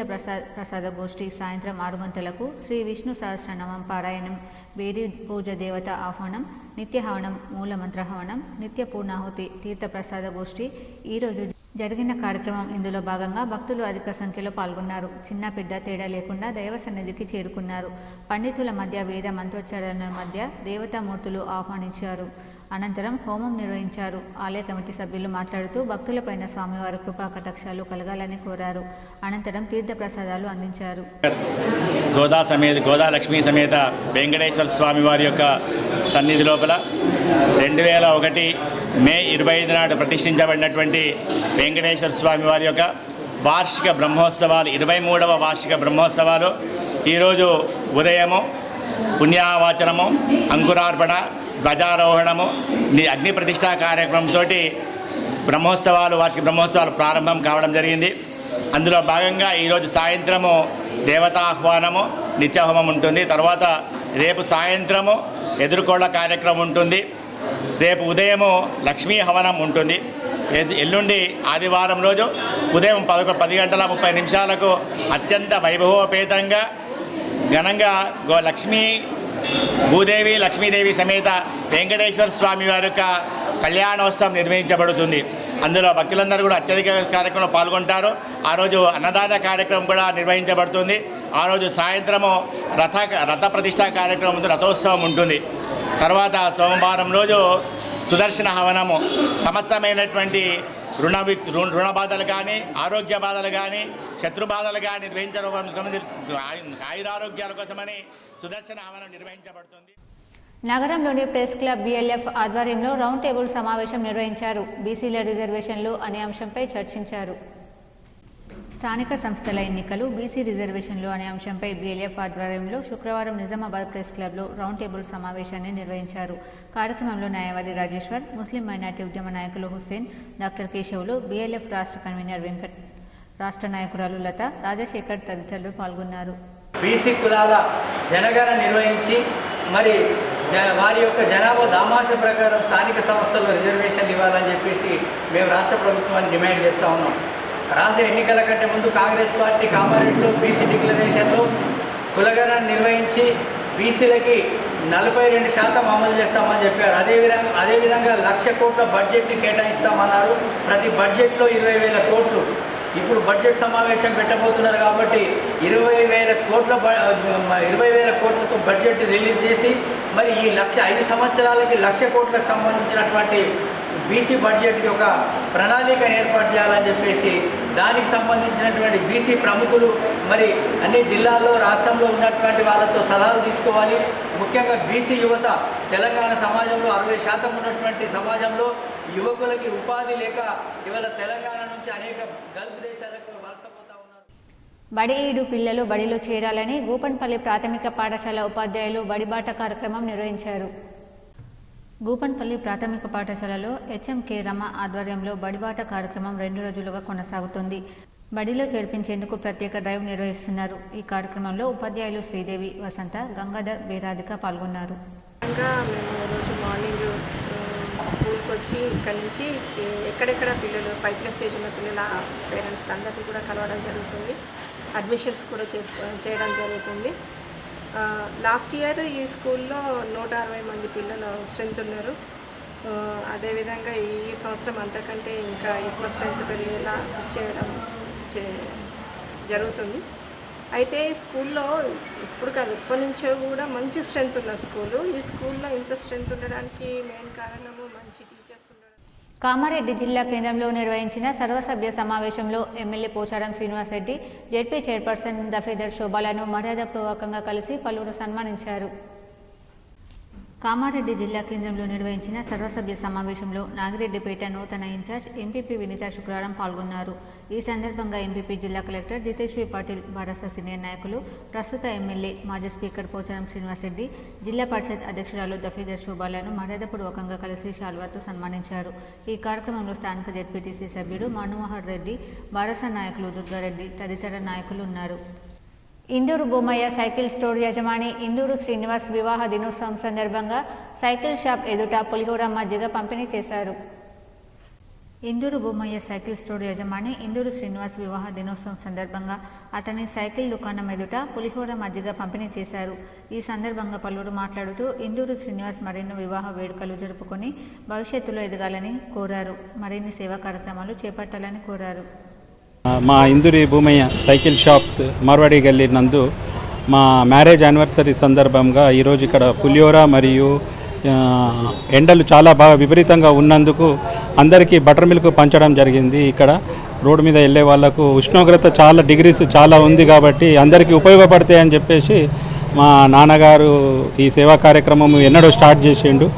ప్రసాద గోష్ఠి సాయంత్రం 6 గంటలకు, శ్రీ విష్ణు సహస్రనామం పారాయణం, వేది పూజ దేవత ఆహ్వానం, నిత్య హవనం, మూలమంత్ర హవనం, నిత్య పూర్ణాహుతి, తీర్థ ప్రసాద గోష్ఠి ఈరోజు జరిగిన కార్యక్రమం. ఇందులో భాగంగా భక్తులు అధిక సంఖ్యలో పాల్గొన్నారు. చిన్న పెద్ద తేడా లేకుండా దైవ సన్నిధికి చేరుకున్నారు. పండితుల మధ్య వేద మంత్రోచ్చారణల మధ్య దేవతామూర్తులు ఆహ్వానించారు. అనంతరం హోమం నిర్వహించారు. ఆలయ కమిటీ సభ్యులు మాట్లాడుతూ భక్తులపైన స్వామివారి కృపా కటాక్షాలు కలగాలని కోరారు. అనంతరం తీర్థ ప్రసాదాలు అందించారు. గోదా లక్ష్మీ సమేత వెంకటేశ్వర స్వామి వారి యొక్క సన్నిధి లోపల 2001 మే 25 నాడు ప్రతిష్ఠించబడినటువంటి వెంకటేశ్వర స్వామి వారి యొక్క వార్షిక బ్రహ్మోత్సవాలు 23వ వార్షిక బ్రహ్మోత్సవాలు ఈరోజు ఉదయము పుణ్యావాచనము, అంకురార్పణ, ధ్వజారోహణము, అగ్ని ప్రతిష్ఠా కార్యక్రమంతో వార్షిక బ్రహ్మోత్సవాలు ప్రారంభం కావడం జరిగింది. అందులో భాగంగా ఈరోజు సాయంత్రము దేవతాహ్వానము, నిత్యహోమం ఉంటుంది. తర్వాత రేపు సాయంత్రము ఎదుర్కోళ్ల కార్యక్రమం ఉంటుంది. రేపు ఉదయము లక్ష్మీ హవనం ఉంటుంది. ఎల్లుండి ఆదివారం రోజు ఉదయం 10 గంటల 30 నిమిషాలకు అత్యంత వైభవోపేతంగా ఘనంగా భూదేవి లక్ష్మీదేవి సమేత వెంకటేశ్వర స్వామి వారి యొక్క కళ్యాణోత్సవం నిర్వహించబడుతుంది. అందులో భక్తులందరూ కూడా అత్యధిక కార్యక్రమంలో పాల్గొంటారు. ఆ రోజు అన్నదాన కార్యక్రమం కూడా నిర్వహించబడుతుంది. ఆ రోజు సాయంత్రము రథ ప్రతిష్ఠా కార్యక్రమం ఉంది, రథోత్సవం ఉంటుంది. తర్వాత సోమవారం రోజు సుదర్శన హవనము సమస్తమైనటువంటి రుణ బాధలు కానీ, ఆరోగ్య బాధలు కానీ, శత్రు బాధలు కానీ నిర్వహించడం కోసం ఆయురారోగ్యాల కోసమని సుదర్శన హవనం నిర్వహించబడుతుంది. నగరంలోని ప్రెస్ క్లబ్ BLF ఆధ్వర్యంలో రౌండ్ టేబుల్ సమావేశం నిర్వహించారు. బీసీల రిజర్వేషన్లు అనే అంశంపై చర్చించారు. స్థానిక సంస్థల ఎన్నికలు, బీసీ రిజర్వేషన్లు అనే అంశంపై BLF ఆధ్వర్యంలో శుక్రవారం నిజామాబాద్ ప్రెస్ క్లబ్లో రౌండ్ టేబుల్ సమావేశాన్ని నిర్వహించారు. కార్యక్రమంలో న్యాయవాది రాజేశ్వర్, ముస్లిం మైనార్టీ ఉద్యమ నాయకులు హుస్సేన్, డాక్టర్ కేశవులు, BLF రాష్ట్ర కన్వీనర్ వెంకట్, రాష్ట్ర నాయకురాలు లత, రాజశేఖర్ తదితరులు పాల్గొన్నారు. బీసీ కులాల జనగణన నిర్వహించి మరి వారి యొక్క జనాభా దామాష ప్రకారం స్థానిక సంస్థల్లో రిజర్వేషన్ ఇవ్వాలని చెప్పేసి మేము రాష్ట్ర ప్రభుత్వాన్ని డిమాండ్ చేస్తూ ఉన్నాం. రాష్ట్ర ఎన్నికల కంటే ముందు కాంగ్రెస్ పార్టీ కామారెడ్డిలో బీసీ డిక్లరేషన్లో కులగణన నిర్వహించి బీసీలకి 42% అమలు చేస్తామని చెప్పారు. అదేవిధంగా 1,00,000 కోట్ల బడ్జెట్ని కేటాయిస్తామన్నారు. ప్రతి బడ్జెట్లో 20,000 కోట్లు. ఇప్పుడు బడ్జెట్ సమావేశం పెట్టబోతున్నారు కాబట్టి 20,000 కోట్లతో బడ్జెట్ రిలీజ్ చేసి మరి ఈ 5 సంవత్సరాలకి 1,00,000 కోట్లకు సంబంధించినటువంటి బీసీ బడ్జెట్కి ఒక ప్రణాళికను ఏర్పాటు చేయాలని చెప్పేసి దానికి సంబంధించినటువంటి బీసీ ప్రముఖులు మరి అన్ని జిల్లాల్లో రాష్ట్రంలో ఉన్నటువంటి వాళ్ళతో సలహాలు తీసుకోవాలి. ముఖ్యంగా బీసీ యువత తెలంగాణ సమాజంలో 60% ఉన్నటువంటి సమాజంలో యువకులకి ఉపాధి లేక ఇవాళ తెలంగాణ నుంచి అనేక గల్ఫ్ దేశాలకు వలసపోతా ఉన్నారు. బడి ఈడు పిల్లలు బడిలో చేరాలని గూపన్పల్లి ప్రాథమిక పాఠశాల ఉపాధ్యాయులు బడిబాట కార్యక్రమం నిర్వహించారు. గూపన్పల్లి ప్రాథమిక పాఠశాలలో HMK రమ ఆధ్వర్యంలో బడిబాట కార్యక్రమం 2 రోజులుగా కొనసాగుతుంది. బడిలో చేర్పించేందుకు ప్రత్యేక డ్రైవ్ నిర్వహిస్తున్నారు. ఈ కార్యక్రమంలో ఉపాధ్యాయులు శ్రీదేవి, వసంత, గంగాధర్, బేరాధిక పాల్గొన్నారు. మేము రోజు మార్నింగ్ స్కూల్కి వచ్చి ఇక్కడి నుంచి ఎక్కడెక్కడ పిల్లలు 5+ స్టేజ్ ఉన్న పిల్లల పేరెంట్స్ అందరికీ కూడా కలవడం జరుగుతుంది. అడ్మిషన్స్ కూడా చేయడం జరుగుతుంది. లాస్ట్ ఇయర్ ఈ స్కూల్లో 160 మంది పిల్లలు స్ట్రెంత్ ఉన్నారు. అదేవిధంగా ఈ సంవత్సరం అంతకంటే ఇంకా ఎక్కువ స్ట్రెంత్ పెరిగేలా కృషి చేయడం జరుగుతుంది. అయితే ఈ స్కూల్లో ఇప్పుడు కాదు, ఎప్పటి నుంచో కూడా మంచి స్ట్రెంత్ ఉన్న స్కూలు. ఈ స్కూల్లో ఇంత స్ట్రెంత్ ఉండడానికి మెయిన్ కారణము మంచి టీచర్స్ ఉండడం. కామారెడ్డి జిల్లా కేంద్రంలో నిర్వహించిన సర్వసభ్య సమావేశంలో MLA Pocharam Srinivas Reddy, ZP chairperson Dafedar శోభాలను మర్యాదపూర్వకంగా కలిసి పలువురు సన్మానించారు. కామారెడ్డి జిల్లా కేంద్రంలో నిర్వహించిన సర్వసభ్య సమావేశంలో నాగిరెడ్డిపేట నూతన ఇన్ఛార్జ్ ఎంపీపీ వినిత శుక్రవారం పాల్గొన్నారు. ఈ సందర్భంగా ఎంపీపీ జిల్లా కలెక్టర్ జితేశ్వరి పాటిల్, భారత సీనియర్ నాయకులు, ప్రస్తుత ఎమ్మెల్యే మాజీ స్పీకర్ పోచారం శ్రీనివాస్ రెడ్డి, జిల్లా పరిషత్ అధ్యక్షురాలు దఫేదర్ శోభాలను మర్యాదపూర్వకంగా కలిసి శాల్వాతో సన్మానించారు. ఈ కార్యక్రమంలో స్థానిక జెడ్పీటీసీ సభ్యుడు మనోహర్ రెడ్డి, భారత నాయకులు దుర్గారెడ్డి తదితర నాయకులు ఉన్నారు. ఇందూరు బొమ్మయ్య సైకిల్ స్టోర్ యజమాని ఇందూరు శ్రీనివాస్ వివాహ దినోత్సవం సందర్భంగా సైకిల్ షాప్ ఎదుట పులిహోర మజ్జిగ పంపిణీ చేశారు. ఇందూరు బొమ్మయ్య సైకిల్ స్టోర్ యజమాని ఇందూరు శ్రీనివాస్ వివాహ దినోత్సవం సందర్భంగా అతని సైకిల్ దుకాణం ఎదుట పులిహోర మజ్జిగ పంపిణీ చేశారు. ఈ సందర్భంగా పలువురు మాట్లాడుతూ ఇందూరు శ్రీనివాస్ మరిన్ని వివాహ వేడుకలు జరుపుకొని భవిష్యత్తులో ఎదగాలని కోరారు. మరిన్ని సేవా కార్యక్రమాలు చేపట్టాలని కోరారు. మా ఇందూరి భూమయ్య సైకిల్ షాప్స్ మార్వాడి గల్లీ నందు మా మ్యారేజ్ యానివర్సరీ సందర్భంగా ఈరోజు ఇక్కడ పులిహోర మరియు ఎండలు చాలా బాగా విపరీతంగా ఉన్నందుకు అందరికీ బటర్ మిల్క్ పంచడం జరిగింది. ఇక్కడ రోడ్డు మీద వెళ్ళే వాళ్ళకు ఉష్ణోగ్రత చాలా డిగ్రీస్ చాలా ఉంది కాబట్టి అందరికీ ఉపయోగపడతాయి అని చెప్పేసి మా నాన్నగారు ఈ సేవా కార్యక్రమం ఎన్నడో స్టార్ట్ చేసిండు.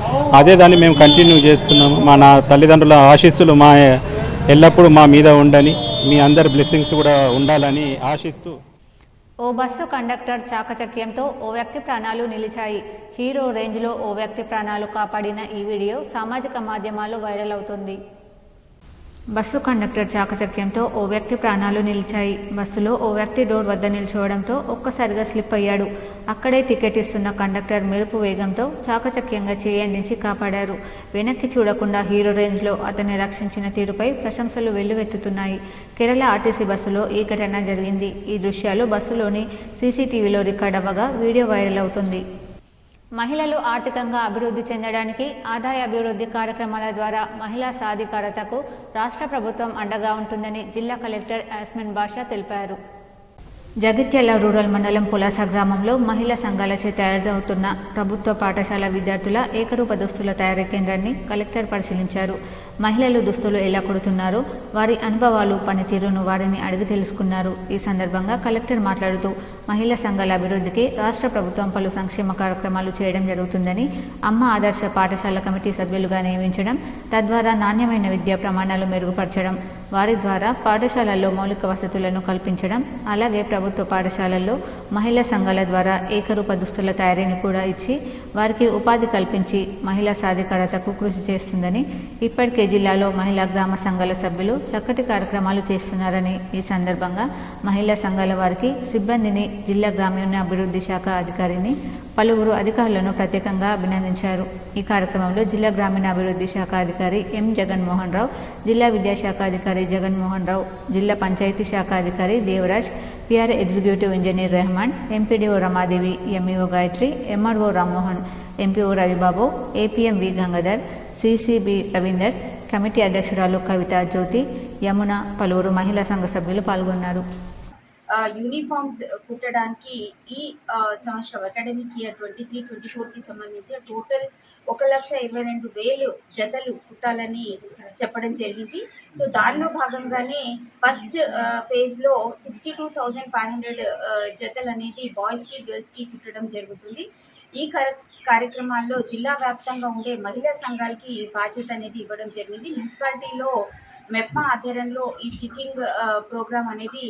అదే దాన్ని మేము కంటిన్యూ చేస్తున్నాము. మా తల్లిదండ్రుల ఆశీస్సులు మా ఎల్లప్పుడూ మా మీద ఉండని, మీ అందరి బ్లెస్సింగ్స్ కూడా ఉండాలని ఆశిస్తూ. ఓ బస్సు కండక్టర్ చాకచక్యంతో ఓ వ్యక్తి ప్రాణాలు నిలిచాయి. హీరో రేంజ్లో ఓ వ్యక్తి ప్రాణాలు కాపాడిన ఈ వీడియో సామాజిక మాధ్యమాల్లో వైరల్ అవుతుంది. బస్సు కండక్టర్ చాకచక్యంతో ఓ వ్యక్తి ప్రాణాలు నిలిచాయి. బస్సులో ఓ వ్యక్తి డోర్ వద్ద నిల్చోవడంతో ఒక్కసారిగా స్లిప్ అయ్యాడు. అక్కడే టికెట్ ఇస్తున్న కండక్టర్ మెరుపు వేగంతో చాకచక్యంగా చేయందించి కాపాడారు. వెనక్కి చూడకుండా హీరో రేంజ్లో అతన్ని రక్షించిన తీరుపై ప్రశంసలు వెల్లువెత్తుతున్నాయి. కేరళ ఆర్టీసీ బస్సులో ఈ ఘటన జరిగింది. ఈ దృశ్యాలు బస్సులోని సీసీటీవీలో రికార్డ్ అవ్వగా వీడియో వైరల్ అవుతుంది. మహిళలు ఆర్థికంగా అభివృద్ధి చెందడానికి ఆదాయ అభివృద్ధి కార్యక్రమాల ద్వారా మహిళా సాధికారతకు రాష్ట్ర ప్రభుత్వం అండగా ఉంటుందని జిల్లా కలెక్టర్ యాస్మిన్ బాషా తెలిపారు. జగిత్యాల రూరల్ మండలం పులాస గ్రామంలో మహిళా సంఘాలచే తయారవుతున్న ప్రభుత్వ పాఠశాల విద్యార్థుల ఏకరూప దుస్తుల తయారీ కేంద్రాన్ని కలెక్టర్ పరిశీలించారు. మహిళలు దుస్తులు ఎలా కుడుతున్నారో వారి అనుభవాలు, పనితీరును వారిని అడిగి తెలుసుకున్నారు. ఈ సందర్భంగా కలెక్టర్ మాట్లాడుతూ మహిళా సంఘాల అభివృద్ధికి రాష్ట్ర ప్రభుత్వం పలు సంక్షేమ కార్యక్రమాలు చేయడం జరుగుతుందని, అమ్మ ఆదర్శ పాఠశాల కమిటీ సభ్యులుగా నియమించడం, తద్వారా నాణ్యమైన విద్యా ప్రమాణాలు మెరుగుపరచడం, వారి ద్వారా పాఠశాలల్లో మౌలిక వసతులను కల్పించడం, అలాగే ప్రభుత్వ పాఠశాలల్లో మహిళా సంఘాల ద్వారా ఏకరూప దుస్తుల తయారీని కూడా ఇచ్చి వారికి ఉపాధి కల్పించి మహిళా సాధికారతకు కృషి చేస్తుందని, ఇప్పటికే జిల్లాలో మహిళా గ్రామ సంఘాల సభ్యులు చక్కటి కార్యక్రమాలు చేస్తున్నారని, ఈ సందర్భంగా మహిళా సంఘాల వారికి సిబ్బందిని, జిల్లా గ్రామీణాభివృద్ధి శాఖ అధికారిని, పలువురు అధికారులను ప్రత్యేకంగా అభినందించారు. ఈ కార్యక్రమంలో జిల్లా గ్రామీణాభివృద్ధి శాఖ అధికారి ఎం జగన్మోహన్ రావు, జిల్లా విద్యాశాఖ అధికారి జగన్మోహన్ రావు, జిల్లా పంచాయతీ శాఖ అధికారి Devaraj, PR executive engineer Rehman, MPDO Ramadevi, MEO Gayatri, MRO Rammohan, MPO Ravibabu, APM V Gangadhar, CCB Ravinder, committee అధ్యక్షురాలు కవిత జ్యోతి, యమున, పలువురు మహిళా సంఘ సభ్యులు పాల్గొన్నారు. యూనిఫామ్స్ కుట్టడానికి ఈ సంవత్సరం అకాడమిక్ ఇయర్ 23-24కి సంబంధించి టోటల్ 1,22,000 జతలు కుట్టాలని చెప్పడం జరిగింది. సో దానిలో భాగంగానే ఫస్ట్ ఫేజ్లో 62,500 జతలు అనేది బాయ్స్కి, గర్ల్స్కి కుట్టడం జరుగుతుంది. ఈ కార్యక్రమాల్లో జిల్లా వ్యాప్తంగా ఉండే మహిళా సంఘాలకి బాధ్యత అనేది ఇవ్వడం జరిగింది. మున్సిపాలిటీలో మెప్మా ఆధ్వర్యంలో ఈ స్టిచ్చింగ్ ప్రోగ్రామ్ అనేది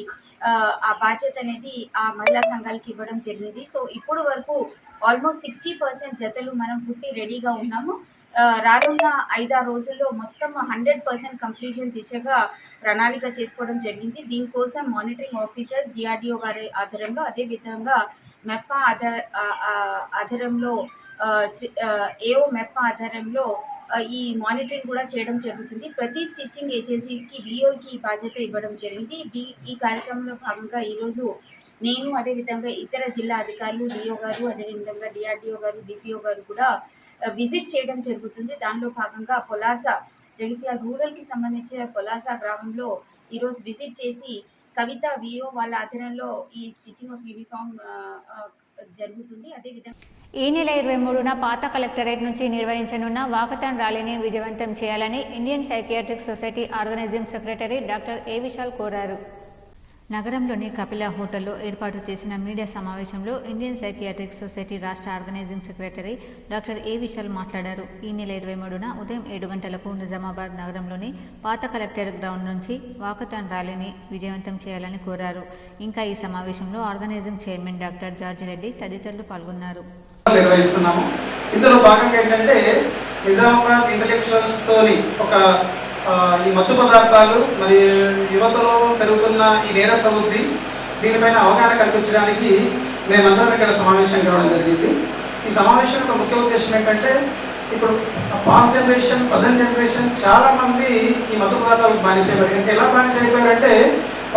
ఆ బాధ్యత అనేది ఆ మహిళా సంఘాలకి ఇవ్వడం జరిగింది. సో ఇప్పుడు వరకు ఆల్మోస్ట్ 60% జతలు మనం కుట్టి రెడీగా ఉన్నాము. రానున్న 5-6 రోజుల్లో మొత్తం 100% కంప్లీషన్ దిశగా ప్రణాళిక చేసుకోవడం జరిగింది. దీనికోసం మానిటరింగ్ ఆఫీసర్స్ డిఆర్డిఓ గారి ఆధ్వర్యంలో, అదేవిధంగా మెప్మా ఆధ్వర్యంలో ఏఓ మెప్మా ఆధ్వర్యంలో ఈ మానిటరింగ్ కూడా చేయడం జరుగుతుంది. ప్రతి స్టిచ్చింగ్ ఏజెన్సీస్కి విఓకి బాధ్యత ఇవ్వడం జరిగింది. ఈ కార్యక్రమంలో భాగంగా ఈరోజు నేను, అదేవిధంగా ఇతర జిల్లా అధికారులు, డిఓ గారు, అదేవిధంగా డిఆర్డిఓ గారు, డిపిఓ గారు కూడా విజిట్ చేయడం జరుగుతుంది. దానిలో భాగంగా పొలాస, జగిత్యాల రూరల్కి సంబంధించిన పొలాస గ్రామంలో ఈరోజు విజిట్ చేసి కవిత విఓ వాళ్ళ ఆధ్వర్యంలో ఈ స్టిచ్చింగ్ ఆఫ్ యూనిఫామ్ జరుగుతుంది. అదేవిధంగా ఈ నెల 23న పాత కలెక్టరేట్ నుంచి నిర్వహించనున్న వాకథాన్ ర్యాలీని విజయవంతం చేయాలని Indian psychiatric society organizing secretary doctor A Vishal కోరారు. నగరంలోని కపిల హోటల్లో ఏర్పాటు చేసిన మీడియా సమావేశంలో ఇండియన్ సైకియాట్రిక్ సొసైటీ రాష్ట్ర organizing secretary doctor A Vishal మాట్లాడారు. ఈ నెల 23న ఉదయం 7 గంటలకు నిజామాబాద్ నగరంలోని పాత కలెక్టరేట్ గ్రౌండ్ నుంచి వాకథాన్ ర్యాలీని విజయవంతం చేయాలని కోరారు. ఇంకా ఈ సమావేశంలో organizing chairman doctor George Reddy తదితరులు పాల్గొన్నారు. నిర్వహిస్తున్నాము. ఇందులో భాగంగా ఏంటంటే నిజామాబాద్ ఇంటలెక్చువల్స్ తోని ఒక ఈ మత్తు పదార్థాలు మరి యువతలో పెరుగుతున్న ఈ నేర ప్రవృత్తి, దీనిపైన అవగాహన కల్పించడానికి మేమందరం ఇక్కడ సమావేశం కావడం జరిగింది. ఈ సమావేశం యొక్క ముఖ్య ఉద్దేశం ఏంటంటే ఇప్పుడు పాస్ట్ జనరేషన్, ప్రజెంట్ జనరేషన్ చాలామంది ఈ మత్తు పదార్థాలకు బానిసైపోయారు. ఎలా బానిసైపోయారంటే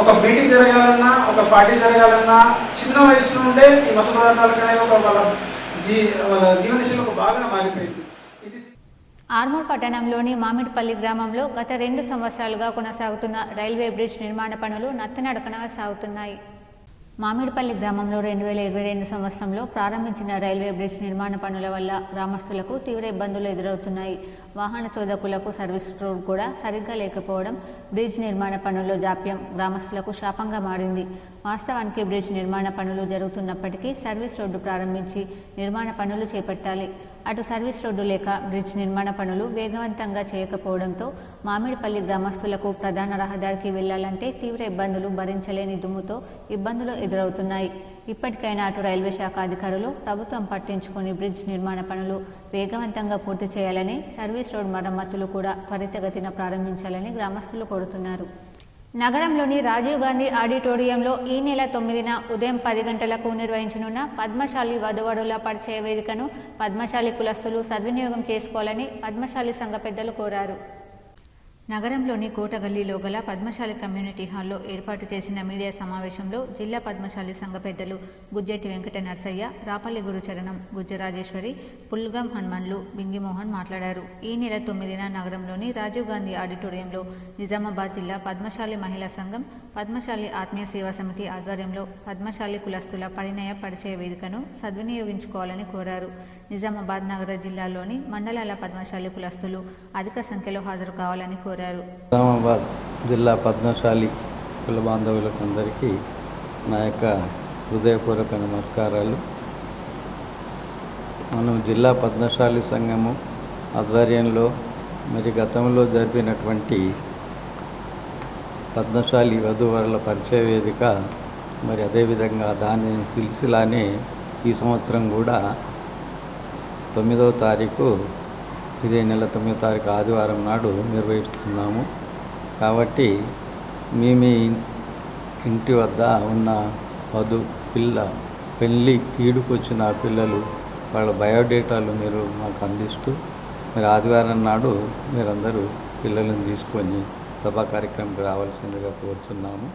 ఒక మీటింగ్ జరగాలన్నా, ఒక పార్టీ జరగాలన్నా చిన్న వయసు నుండే ఈ మత్తు పదార్థాలకనే ఒక వాళ్ళ జీవనశైలి ఒక భాగంగా మారిపోయింది. ఆర్మూర్ పట్టణంలోని మామిడిపల్లి గ్రామంలో గత 2 సంవత్సరాలుగా కొనసాగుతున్న రైల్వే బ్రిడ్జ్ నిర్మాణ పనులు నత్తనడకన సాగుతున్నాయి. మామిడిపల్లి గ్రామంలో 2022 సంవత్సరంలో ప్రారంభించిన రైల్వే బ్రిడ్జ్ నిర్మాణ పనుల వల్ల గ్రామస్తులకు తీవ్ర ఇబ్బందులు ఎదురవుతున్నాయి. వాహన చోదకులకు సర్వీస్ రోడ్ కూడా సరిగ్గా లేకపోవడం, బ్రిడ్జ్ నిర్మాణ పనుల్లో జాప్యం గ్రామస్తులకు శాపంగా మారింది. వాస్తవానికి బ్రిడ్జ్ నిర్మాణ పనులు జరుగుతున్నప్పటికీ సర్వీస్ రోడ్డు ప్రారంభించి నిర్మాణ పనులు చేపట్టాలి. అటు సర్వీస్ రోడ్డు లేక బ్రిడ్జ్ నిర్మాణ పనులు వేగవంతంగా చేయకపోవడంతో మామిడిపల్లి గ్రామస్తులకు ప్రధాన రహదారికి వెళ్లాలంటే తీవ్ర ఇబ్బందులు, భరించలేని దుమ్ముతో ఇబ్బందులు ఎదురవుతున్నాయి. ఇప్పటికైనా అటు రైల్వే శాఖ అధికారులు ప్రభుత్వం పట్టించుకొని బ్రిడ్జ్ నిర్మాణ పనులు వేగవంతంగా పూర్తి చేయాలని, సర్వీస్ రోడ్ మరమ్మతులు కూడా త్వరితగతిన ప్రారంభించాలని గ్రామస్తులు కోరుతున్నారు. నగరంలోని రాజీవ్ గాంధీ ఆడిటోరియంలో ఈ నెల 9న ఉదయం 10 గంటలకు నిర్వహించనున్న పద్మశాలి వధువరుల పరిచయ వేదికను పద్మశాలి కులస్తులు సద్వినియోగం చేసుకోవాలని పద్మశాలి సంఘ పెద్దలు కోరారు. నగరంలోని కోటగల్లీలో గల పద్మశాలి కమ్యూనిటీ హాల్లో ఏర్పాటు చేసిన మీడియా సమావేశంలో జిల్లా పద్మశాలి సంఘ పెద్దలు గుజ్జెట్టి వెంకట నర్సయ్య, రాపల్లి గురుచరణం, గుజ్జరాజేశ్వరి, పుల్గం హనుమన్లు, బింగిమోహన్ మాట్లాడారు. ఈ నెల 9న నగరంలోని రాజీవ్ గాంధీ ఆడిటోరియంలో నిజామాబాద్ జిల్లా పద్మశాలి మహిళా సంఘం, పద్మశాలి ఆత్మీయ సేవా సమితి ఆధ్వర్యంలో పద్మశాలి కులస్తుల పరిణయ పరిచయ వేదికను సద్వినియోగించుకోవాలని కోరారు. నిజామాబాద్ నగర జిల్లాలోని మండలాల పద్మశాలి కులస్తులు అధిక సంఖ్యలో హాజరు కావాలని కోరారు. నిజామాబాద్ జిల్లా పద్మశాలి కుల బాంధవులకందరికీ నా యొక్క హృదయపూర్వక నమస్కారాలు. మనం జిల్లా పద్మశాలి సంఘము ఆధ్వర్యంలో మరి గతంలో జరిపినటువంటి పద్మశాలి వధూవరుల పరిచయ వేదిక మరి అదేవిధంగా దాని సిల్సిలానే ఈ సంవత్సరం కూడా 9వ తారీఖు ఇదే నెల 9వ తారీఖు ఆదివారం నాడు నిర్వహిస్తున్నాము. కాబట్టి మీ ఇంటి వద్ద ఉన్న పెళ్ళి ఈడుకొచ్చిన పిల్లలు వాళ్ళ బయోడేటాలు మీరు మాకు అందిస్తూ మరి ఆదివారం నాడు మీరందరూ పిల్లలను తీసుకొని సభా కార్యక్రమంకి రావాల్సిందిగా కోరుతున్నాము.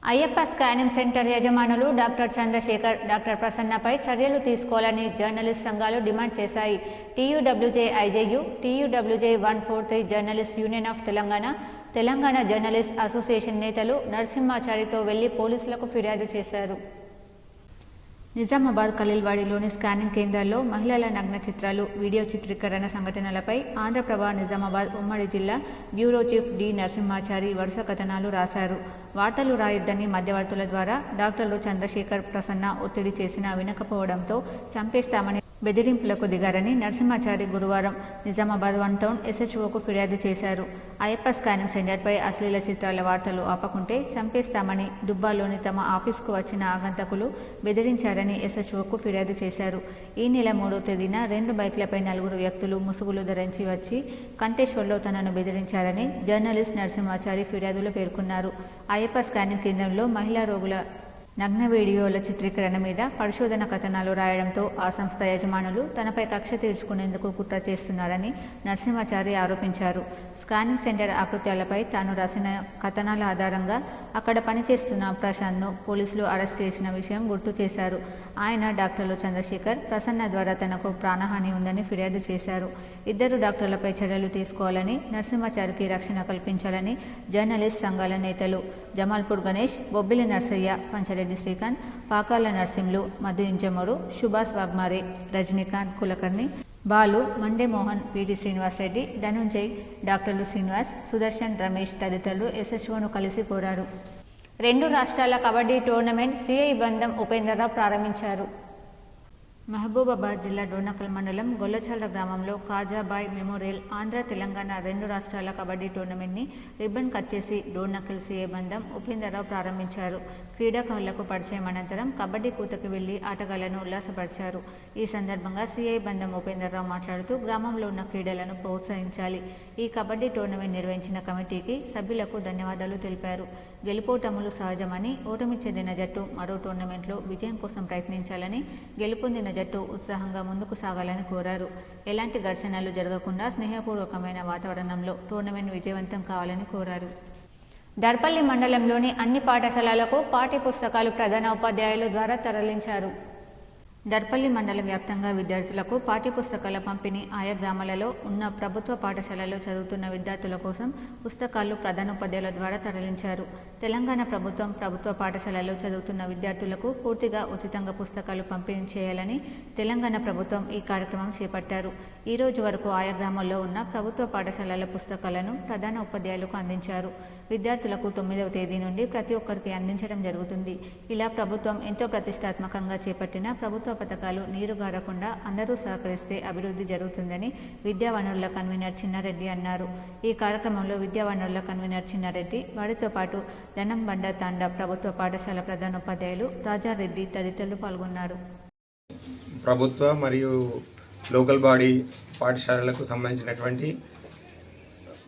అయ్యప్ప స్కానింగ్ సెంటర్ యజమానులు డాక్టర్ చంద్రశేఖర్, డాక్టర్ ప్రసన్నపై చర్యలు తీసుకోవాలని జర్నలిస్ట్ సంఘాలు డిమాండ్ చేశాయి. TUWJ IJU, TUWJ 143 journalist union of Telangana, Telangana journalist association నేతలు నరసింహాచారితో వెళ్లి పోలీసులకు ఫిర్యాదు చేశారు. నిజామాబాద్ ఖలీల్వాడిలోని స్కానింగ్ కేంద్రాల్లో మహిళల నగ్న చిత్రాలు, వీడియో చిత్రీకరణ సంఘటనలపై ఆంధ్రప్రభ నిజామాబాద్ ఉమ్మడి జిల్లా బ్యూరో చీఫ్ డి నరసింహాచారి వరుస కథనాలు రాశారు. వార్తలు రాయొద్దని మధ్యవర్తుల ద్వారా డాక్టర్లు చంద్రశేఖర్, ప్రసన్న ఒత్తిడి చేసినా వినకపోవడంతో చంపేస్తామని బెదిరింపులకు దిగారని నరసింహాచారి గురువారం నిజామాబాద్ 1 టౌన్ SHOకు ఫిర్యాదు చేశారు. అయ్యప్ప స్కానింగ్ సెంటర్పై అశ్లీల చిత్రాల వార్తలు ఆపకుంటే చంపేస్తామని దుబ్బాలోని తమ ఆఫీసుకు వచ్చిన ఆగంతకులు బెదిరించారని SHOకు ఫిర్యాదు చేశారు. ఈ నెల 3వ తేదీన 2 బైక్లపై 4 వ్యక్తులు ముసుగులు ధరించి వచ్చి కంటేశ్వర్లో తనను బెదిరించారని జర్నలిస్ట్ నరసింహాచారి ఫిర్యాదులో పేర్కొన్నారు. అయ్యప్ప స్కానింగ్ కేంద్రంలో మహిళా రోగుల నగ్న వీడియోల చిత్రీకరణ మీద పరిశోధన కథనాలు రాయడంతో ఆ సంస్థ యజమానులు తనపై కక్ష తీర్చుకునేందుకు కుట్ర చేస్తున్నారని నరసింహాచారి ఆరోపించారు. స్కానింగ్ సెంటర్ ఆకృత్యాలపై తాను రాసిన కథనాల ఆధారంగా అక్కడ పనిచేస్తున్న ప్రశాంత్ను పోలీసులు అరెస్ట్ చేసిన విషయం గుర్తు చేశారు. ఆయన డాక్టర్లు చంద్రశేఖర్, ప్రసన్న ద్వారా తనకు ప్రాణహాని ఉందని ఫిర్యాదు చేశారు. ఇద్దరు డాక్టర్లపై చర్యలు తీసుకోవాలని, నరసింహాచారికి రక్షణ కల్పించాలని జర్నలిస్ట్ సంఘాల నేతలు జమాల్పూర్ గణేష్, బొబ్బిలి నర్సయ్య, పంచరెడ్డి శ్రీకాంత్, పాకాల నర్సింలు, మధు ఇంజమూరు, సుభాష్ వాగ్మారే, రజనీకాంత్ కులకర్ణి, బాలు, మండే మోహన్, పిటి శ్రీనివాసరెడ్డి, ధనుంజయ్, డాక్టర్లు శ్రీనివాస్, సుదర్శన్, రమేష్ తదితరులు SHOను కలిసి కోరారు. 2 రాష్ట్రాల కబడ్డీ టోర్నమెంట్ CI బంధం ఉపేంద్రరావు ప్రారంభించారు. మహబూబాబాద్ జిల్లా డోర్నకల్ మండలం గొల్లచాల గ్రామంలో కాజాబాయ్ మెమోరియల్ ఆంధ్ర తెలంగాణ 2 రాష్ట్రాల కబడ్డీ టోర్నమెంట్ని రిబ్బన్ కట్ చేసి డోర్నకల్ CI బంధం ఉపేంద్రరావు ప్రారంభించారు. క్రీడాకారులకు పరిచయం అనంతరం కబడ్డీ కూతకు వెళ్లి ఆటగాళ్లను ఉల్లాసపరిచారు. ఈ సందర్భంగా CI బంధం ఉపేంద్రరావు మాట్లాడుతూ గ్రామంలో ఉన్న క్రీడలను ప్రోత్సహించాలి, ఈ కబడ్డీ టోర్నమెంట్ నిర్వహించిన కమిటీకి సభ్యులకు ధన్యవాదాలు తెలిపారు. గెలుపోటములు సహజమని, ఓటమి చెందిన జట్టు మరో టోర్నమెంట్లో విజయం కోసం ప్రయత్నించాలని, గెలుపొందిన జట్టు ఉత్సాహంగా ముందుకు సాగాలని కోరారు. ఎలాంటి ఘర్షణలు జరగకుండా స్నేహపూర్వకమైన వాతావరణంలో టోర్నమెంట్ విజయవంతం కావాలని కోరారు. దర్పల్లి మండలంలోని అన్ని పాఠశాలలకు పాఠ్య పుస్తకాలు ప్రధాన ఉపాధ్యాయుల ద్వారా తరలించారు. దర్పల్లి మండల వ్యాప్తంగా విద్యార్థులకు పాఠ్యపుస్తకాల పంపిణీ ఆయా గ్రామాలలో ఉన్న ప్రభుత్వ పాఠశాలలో చదువుతున్న విద్యార్థుల కోసం పుస్తకాలు ప్రధానోపాధ్యాయుల ద్వారా తరలించారు. తెలంగాణ ప్రభుత్వం ప్రభుత్వ పాఠశాలలో చదువుతున్న విద్యార్థులకు పూర్తిగా ఉచితంగా పుస్తకాలు పంపిణీ చేయాలని తెలంగాణ ప్రభుత్వం ఈ కార్యక్రమం చేపట్టారు. ఈ రోజు వరకు ఆయా గ్రామాల్లో ఉన్న ప్రభుత్వ పాఠశాలల పుస్తకాలను ప్రధాన ఉపాధ్యాయులకు అందించారు. విద్యార్థులకు 9వ తేదీ నుండి ప్రతి ఒక్కరికి అందించడం జరుగుతుంది. ఇలా ప్రభుత్వం ఎంతో ప్రతిష్టాత్మకంగా చేపట్టిన ప్రభుత్వ పథకాలు నీరుగారకుండా అందరూ సహకరిస్తే అభివృద్ధి జరుగుతుందని విద్యా వనరుల కన్వీనర్ చిన్నారెడ్డి అన్నారు. ఈ కార్యక్రమంలో విద్యా వనరుల కన్వీనర్ చిన్నారెడ్డి, వారితో పాటు ధనంబండ తాండా ప్రభుత్వ పాఠశాల ప్రధానోపాధ్యాయులు రాజారెడ్డి తదితరులు పాల్గొన్నారు. ప్రభుత్వ మరియు లోకల్ బాడీ పాఠశాలలకు సంబంధించినటువంటి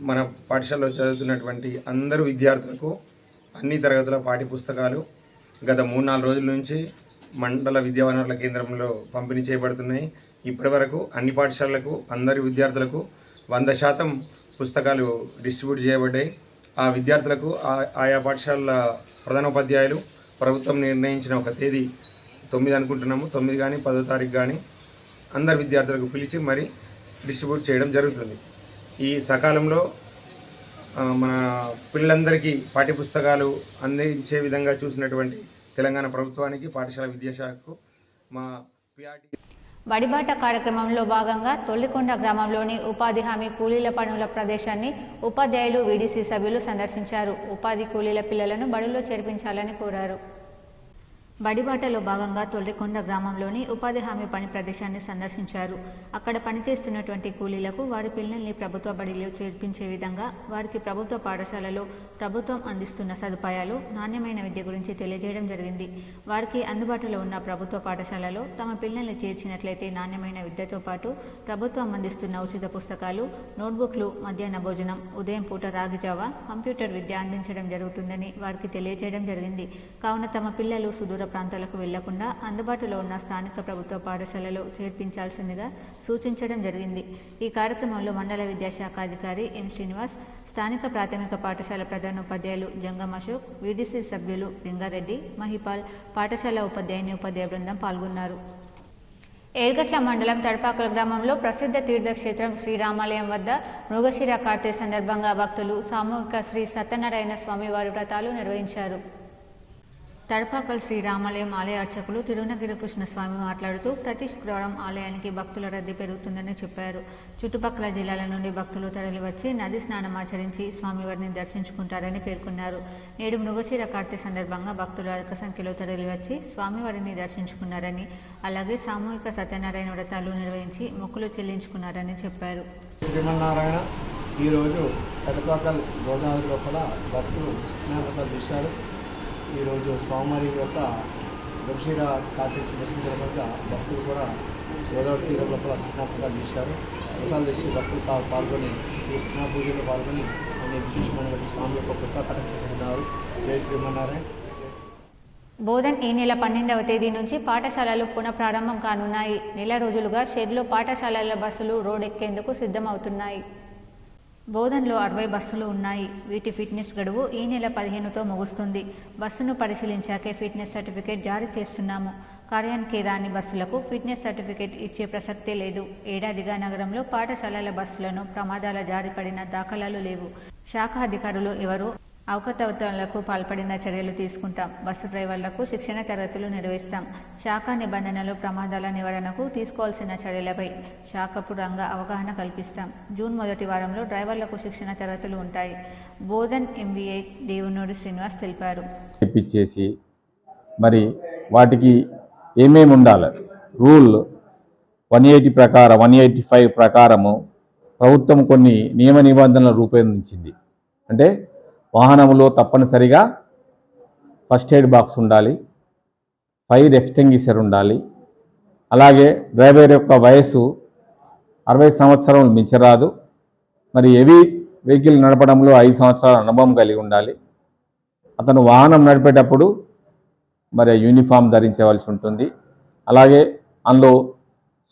మన పాఠశాలలో చదువుతున్నటువంటి అందరూ విద్యార్థులకు అన్ని తరగతుల పాఠ్యపుస్తకాలు గత 3-4 రోజుల నుంచి మండల విద్యా వనరుల కేంద్రంలో పంపిణీ చేయబడుతున్నాయి. ఇప్పటి వరకు అన్ని పాఠశాలలకు అందరి విద్యార్థులకు 100% పుస్తకాలు డిస్ట్రిబ్యూట్ చేయబడ్డాయి. ఆ విద్యార్థులకు ఆయా పాఠశాలల ప్రధానోపాధ్యాయులు ప్రభుత్వం నిర్ణయించిన ఒక తేదీ 9 అనుకుంటున్నాము, 9 కానీ 10వ తారీఖు కానీ అందరు విద్యార్థులకు పిలిచి మరి డిస్ట్రిబ్యూట్ చేయడం జరుగుతుంది. ఈ సకాలంలో మన పిల్లలందరికీ పాఠ్యపుస్తకాలు అందించే విధంగా చూసినటువంటి తెలంగాణ ప్రభుత్వానికి, పాఠశాల విద్యాశాఖకు మా పిఆర్టీ. వడిబాట కార్యక్రమంలో భాగంగా తొల్లికొండ గ్రామంలోని ఉపాధి హామీ కూలీల పనుల ప్రదేశాన్ని ఉపాధ్యాయులు, వీడీసీ సభ్యులు సందర్శించారు. ఉపాధి కూలీల పిల్లలను బడుల్లో చేర్పించాలని కోరారు. బడిబాటలో భాగంగా తొల్లికొండ గ్రామంలోని ఉపాధి హామీ పని ప్రదేశాన్ని సందర్శించారు. అక్కడ పనిచేస్తున్నటువంటి కూలీలకు వారి పిల్లల్ని ప్రభుత్వ బడిలో చేర్పించే విధంగా వారికి ప్రభుత్వ పాఠశాలలో ప్రభుత్వం అందిస్తున్న సదుపాయాలు, నాణ్యమైన విద్య గురించి తెలియజేయడం జరిగింది. వారికి అందుబాటులో ఉన్న ప్రభుత్వ పాఠశాలలో తమ పిల్లల్ని చేర్చినట్లయితే నాణ్యమైన విద్యతో పాటు ప్రభుత్వం అందిస్తున్న ఉచిత పుస్తకాలు, నోట్బుక్లు, మధ్యాహ్న భోజనం, ఉదయం పూట రాగిజావ, కంప్యూటర్ విద్య అందించడం జరుగుతుందని వారికి తెలియజేయడం జరిగింది. కావున తమ పిల్లలు సుదూర ప్రాంతాలకు వెళ్లకుండా అందుబాటులో ఉన్న స్థానిక ప్రభుత్వ పాఠశాలలో చేర్పించాల్సిందిగా సూచించడం జరిగింది. ఈ కార్యక్రమంలో మండల విద్యాశాఖ అధికారి ఎం శ్రీనివాస్, స్థానిక ప్రాథమిక పాఠశాల ప్రధానోపాధ్యాయులు జంగం అశోక్, వీడీసీ సభ్యులు లింగారెడ్డి, మహిపాల్, పాఠశాల ఉపాధ్యాయుని ఉపాధ్యాయ బృందం పాల్గొన్నారు. ఏర్గట్ల మండలం తడపాకల గ్రామంలో ప్రసిద్ధ తీర్థక్షేత్రం శ్రీరామాలయం వద్ద మృగశిర కార్తె సందర్భంగా భక్తులు సామూహిక శ్రీ సత్యనారాయణ స్వామివారి వ్రతాలు నిర్వహించారు. తడపాకల్ శ్రీరామాలయం ఆలయ అర్చకులు తిరునగిరి కృష్ణ స్వామి మాట్లాడుతూ ప్రతి శుక్రవారం ఆలయానికి భక్తుల రద్దీ పెరుగుతుందని చెప్పారు. చుట్టుపక్కల జిల్లాల నుండి భక్తులు తరలివచ్చి నది స్నానం ఆచరించి స్వామివారిని దర్శించుకుంటారని పేర్కొన్నారు. నేడు మృగశిర కార్తె సందర్భంగా భక్తులు అధిక సంఖ్యలో తరలివచ్చి స్వామివారిని దర్శించుకున్నారని, అలాగే సామూహిక సత్యనారాయణ వ్రతాలు నిర్వహించి మొక్కులు చెల్లించుకున్నారని చెప్పారు. శ్రీమన్నారాయణ ఈరోజు తడపాకల్ గోదావరి లోపల భక్తులు స్నానాలు చేశారు. ఈరోజు స్వామివారి యొక్క మృగశిర కార్తె సందర్భంగా భక్తులు కూడా గోదావరి తీరం లోపల స్నానాలు చేశారు. ప్రసాదాలు చేసి భక్తులు పాల్గొని ఈ స్నాన పూజలో పాల్గొని అనే విశేషమైన స్వామి యొక్క కృపకటాక్షిస్తున్నారు. జై శ్రీమన్నారాయణ. బోధన్ ఈ నెల 12వ తేదీ నుంచి పాఠశాలలు పునఃప్రారంభం కానున్నాయి. నెల రోజులుగా షెడ్లో పాఠశాలల బస్సులు రోడ్డెక్కేందుకు సిద్ధమవుతున్నాయి. బోధన్లో 60 బస్సులు ఉన్నాయి. వీటి ఫిట్నెస్ గడువు ఈ నెల 15తో ముగుస్తుంది. బస్సును పరిశీలించాకే ఫిట్నెస్ సర్టిఫికేట్ జారీ చేస్తున్నాము. కార్యానికి రాని బస్సులకు ఫిట్నెస్ సర్టిఫికేట్ ఇచ్చే ప్రసక్తే లేదు. ఏడాదిగా నగరంలో పాఠశాలల బస్సులను ప్రమాదాల జారిపడిన దాఖలాలు లేవు. శాఖ అధికారులు ఎవరు అవకతవకలకు పాల్పడిన చర్యలు తీసుకుంటాం. బస్సు డ్రైవర్లకు శిక్షణ తరగతులు నిర్వహిస్తాం. శాఖ నిబంధనలు, ప్రమాదాల నివారణకు తీసుకోవాల్సిన చర్యలపై శాఖపరంగా అవగాహన కల్పిస్తాం. జూన్ మొదటి వారంలో డ్రైవర్లకు శిక్షణ తరగతులు ఉంటాయి. బోధన్ ఎంవీఏ దేవునూరి శ్రీనివాస్ తెలిపారు. చేసి మరి వాటికి ఏమేమి ఉండాలి, రూల్ 180 ప్రకారం 185 ప్రకారము ప్రభుత్వం కొన్ని నియమ నిబంధనలు రూపొందించింది. అంటే వాహనంలో తప్పనిసరిగా ఫస్ట్ ఎయిడ్ బాక్స్ ఉండాలి, ఫైర్ ఎక్స్టింగ్విషర్ ఉండాలి, అలాగే డ్రైవర్ యొక్క వయసు 60 సంవత్సరాలు మించరాదు, మరి హెవీ వెహికల్ నడపడంలో 5 సంవత్సరాల అనుభవం కలిగి ఉండాలి. అతను వాహనం నడిపేటప్పుడు మరి యూనిఫామ్ ధరించవలసి ఉంటుంది. అలాగే అందులో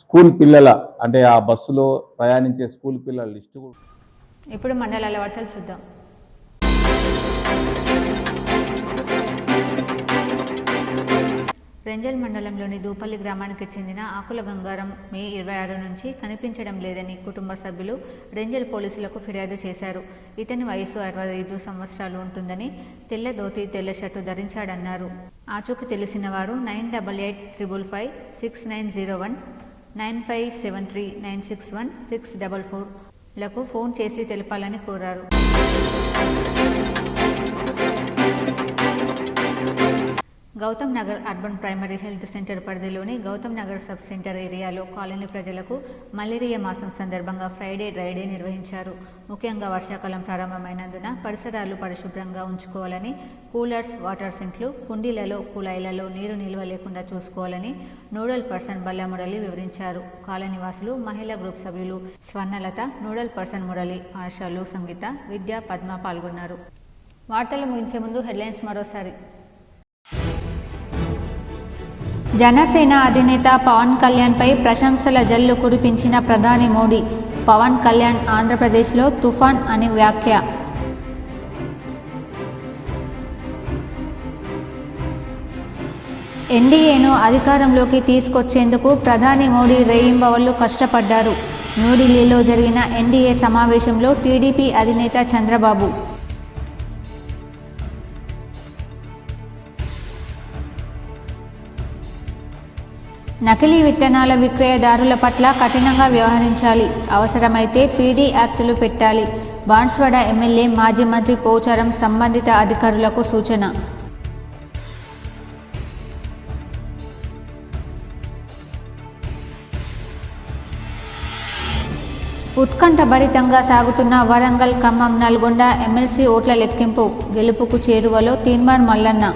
స్కూల్ పిల్లల అంటే ఆ బస్సులో ప్రయాణించే స్కూల్ పిల్లల లిస్టు. ఇప్పుడు మండలాల వార్తలు చూద్దాం. రెంజల్ మండలంలోని దూపల్లి గ్రామానికి చెందిన ఆకుల గంగారం మే 26 నుంచి కనిపించడం లేదని కుటుంబ సభ్యులు రెంజల్ పోలీసులకు ఫిర్యాదు చేశారు. ఇతని వయసు 65 సంవత్సరాలు ఉంటుందని, తెల్ల ధోతి, తెల్ల షర్టు ధరించాడన్నారు. ఆచూకీ తెలిసిన వారు 9885556901, 9573961644 లకు ఫోన్ చేసి తెలపాలని కోరారు. Gautam Nagar urban primary health centre పరిధిలోని గౌతమ్ నగర్ సబ్ సెంటర్ ఏరియాలో కాలనీ ప్రజలకు మలేరియా మాసం సందర్భంగా ఫ్రైడే డ్రై డే నిర్వహించారు. ముఖ్యంగా వర్షాకాలం ప్రారంభమైనందున పరిసరాలు పరిశుభ్రంగా ఉంచుకోవాలని, కూలర్స్, వాటర్ సింక్లు, కుండీలలో, కుళాయిలలో నీరు నిల్వ లేకుండా చూసుకోవాలని నోడల్ పర్సన్ బల్లా మురళి వివరించారు. కాలనీ వాసులు, మహిళా గ్రూప్ సభ్యులు స్వర్ణలత, నోడల్ పర్సన్ మురళి, ఆశాలు, సంగీత, విద్య, పద్మ పాల్గొన్నారు. వార్తలు ముగించే ముందు హెడ్లైన్స్ మరోసారి. జనసేన అధినేత పవన్ కళ్యాణ్పై ప్రశంసల జల్లు కురిపించిన ప్రధాని మోడీ. పవన్ కళ్యాణ్ ఆంధ్రప్రదేశ్లో తుఫాన్ అని వ్యాఖ్య. ఎన్డీఏను అధికారంలోకి తీసుకొచ్చేందుకు ప్రధాని మోడీ రేయింబవళ్లు కష్టపడ్డారు. న్యూఢిల్లీలో జరిగిన ఎన్డీఏ సమావేశంలో టీడీపీ అధినేత చంద్రబాబు నకిలీ విత్తనాల విక్రయదారుల పట్ల కఠినంగా వ్యవహరించాలి, అవసరమైతే పీడీ యాక్టులు పెట్టాలి. బాన్స్వాడ ఎమ్మెల్యే మాజీ మంత్రి పోచారం సంబంధిత అధికారులకు సూచన. ఉత్కంఠభరితంగా సాగుతున్న వరంగల్, ఖమ్మం, నల్గొండ ఎమ్మెల్సీ ఓట్ల లెక్కింపు. గెలుపుకు చేరువలో తీన్మార్ మల్లన్న.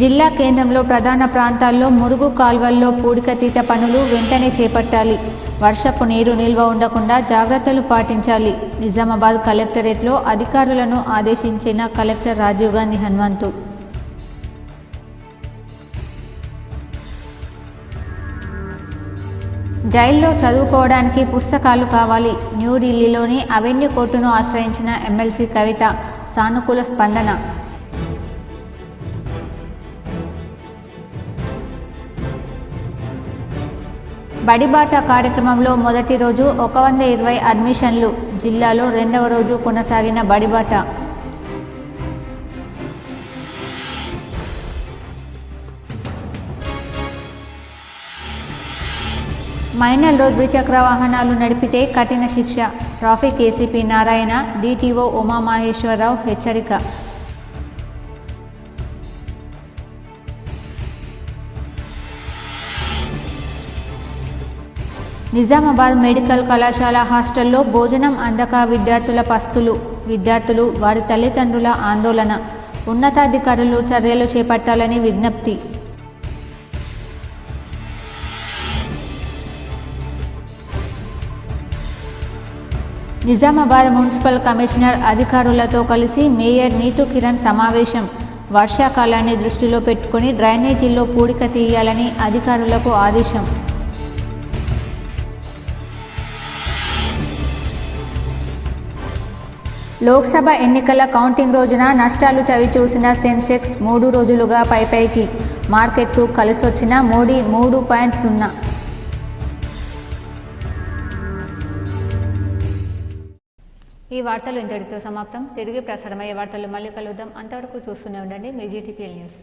జిల్లా కేంద్రంలో ప్రధాన ప్రాంతాల్లో మురుగు కాల్వల్లో పూడికతీత పనులు వెంటనే చేపట్టాలి. వర్షపు నీరు నిల్వ ఉండకుండా జాగ్రత్తలు పాటించాలి. నిజామాబాద్ కలెక్టరేట్లో అధికారులను ఆదేశించిన కలెక్టర్ రాజీవ్ గాంధీ హనుమంతు. జైల్లో చదువుకోవడానికి పుస్తకాలు కావాలి. న్యూఢిల్లీలోని అవెన్యూ కోర్టును ఆశ్రయించిన ఎమ్మెల్సీ కవిత. సానుకూల స్పందన. బడిబాట కార్యక్రమంలో మొదటి రోజు 120 అడ్మిషన్లు. జిల్లాలో రెండవ రోజు కొనసాగిన బడిబాట. మైనర్లో ద్విచక్ర వాహనాలు నడిపితే కఠిన శిక్ష. Traffic ACP Narayana, DTO Umamaheswararao హెచ్చరిక. నిజామాబాద్ మెడికల్ కళాశాల హాస్టల్లో భోజనం అందక విద్యార్థుల పస్తులు. విద్యార్థులు, వారి తల్లిదండ్రుల ఆందోళన. ఉన్నతాధికారులు చర్యలు చేపట్టాలని విజ్ఞప్తి. నిజామాబాద్ మున్సిపల్ కమిషనర్ అధికారులతో కలిసి మేయర్ నీతూ కిరణ్ సమావేశం. వర్షాకాలాన్ని దృష్టిలో పెట్టుకుని డ్రైనేజీల్లో పూడిక తీయాలని అధికారులకు ఆదేశం. లోక్సభ ఎన్నికల కౌంటింగ్ రోజున నష్టాలు చవిచూసిన సెన్సెక్స్ 3 రోజులుగా పైకి. మార్కెట్కు కలిసొచ్చిన మోడీ 3.0. ఈ వార్తలు ఇంతటితో సమాప్తం. తిరిగి ప్రసారమయ్యే వార్తలు మళ్ళీ కలుద్దాం. అంతవరకు చూస్తూనే ఉండండి మీ జీటీపీఎల్ న్యూస్.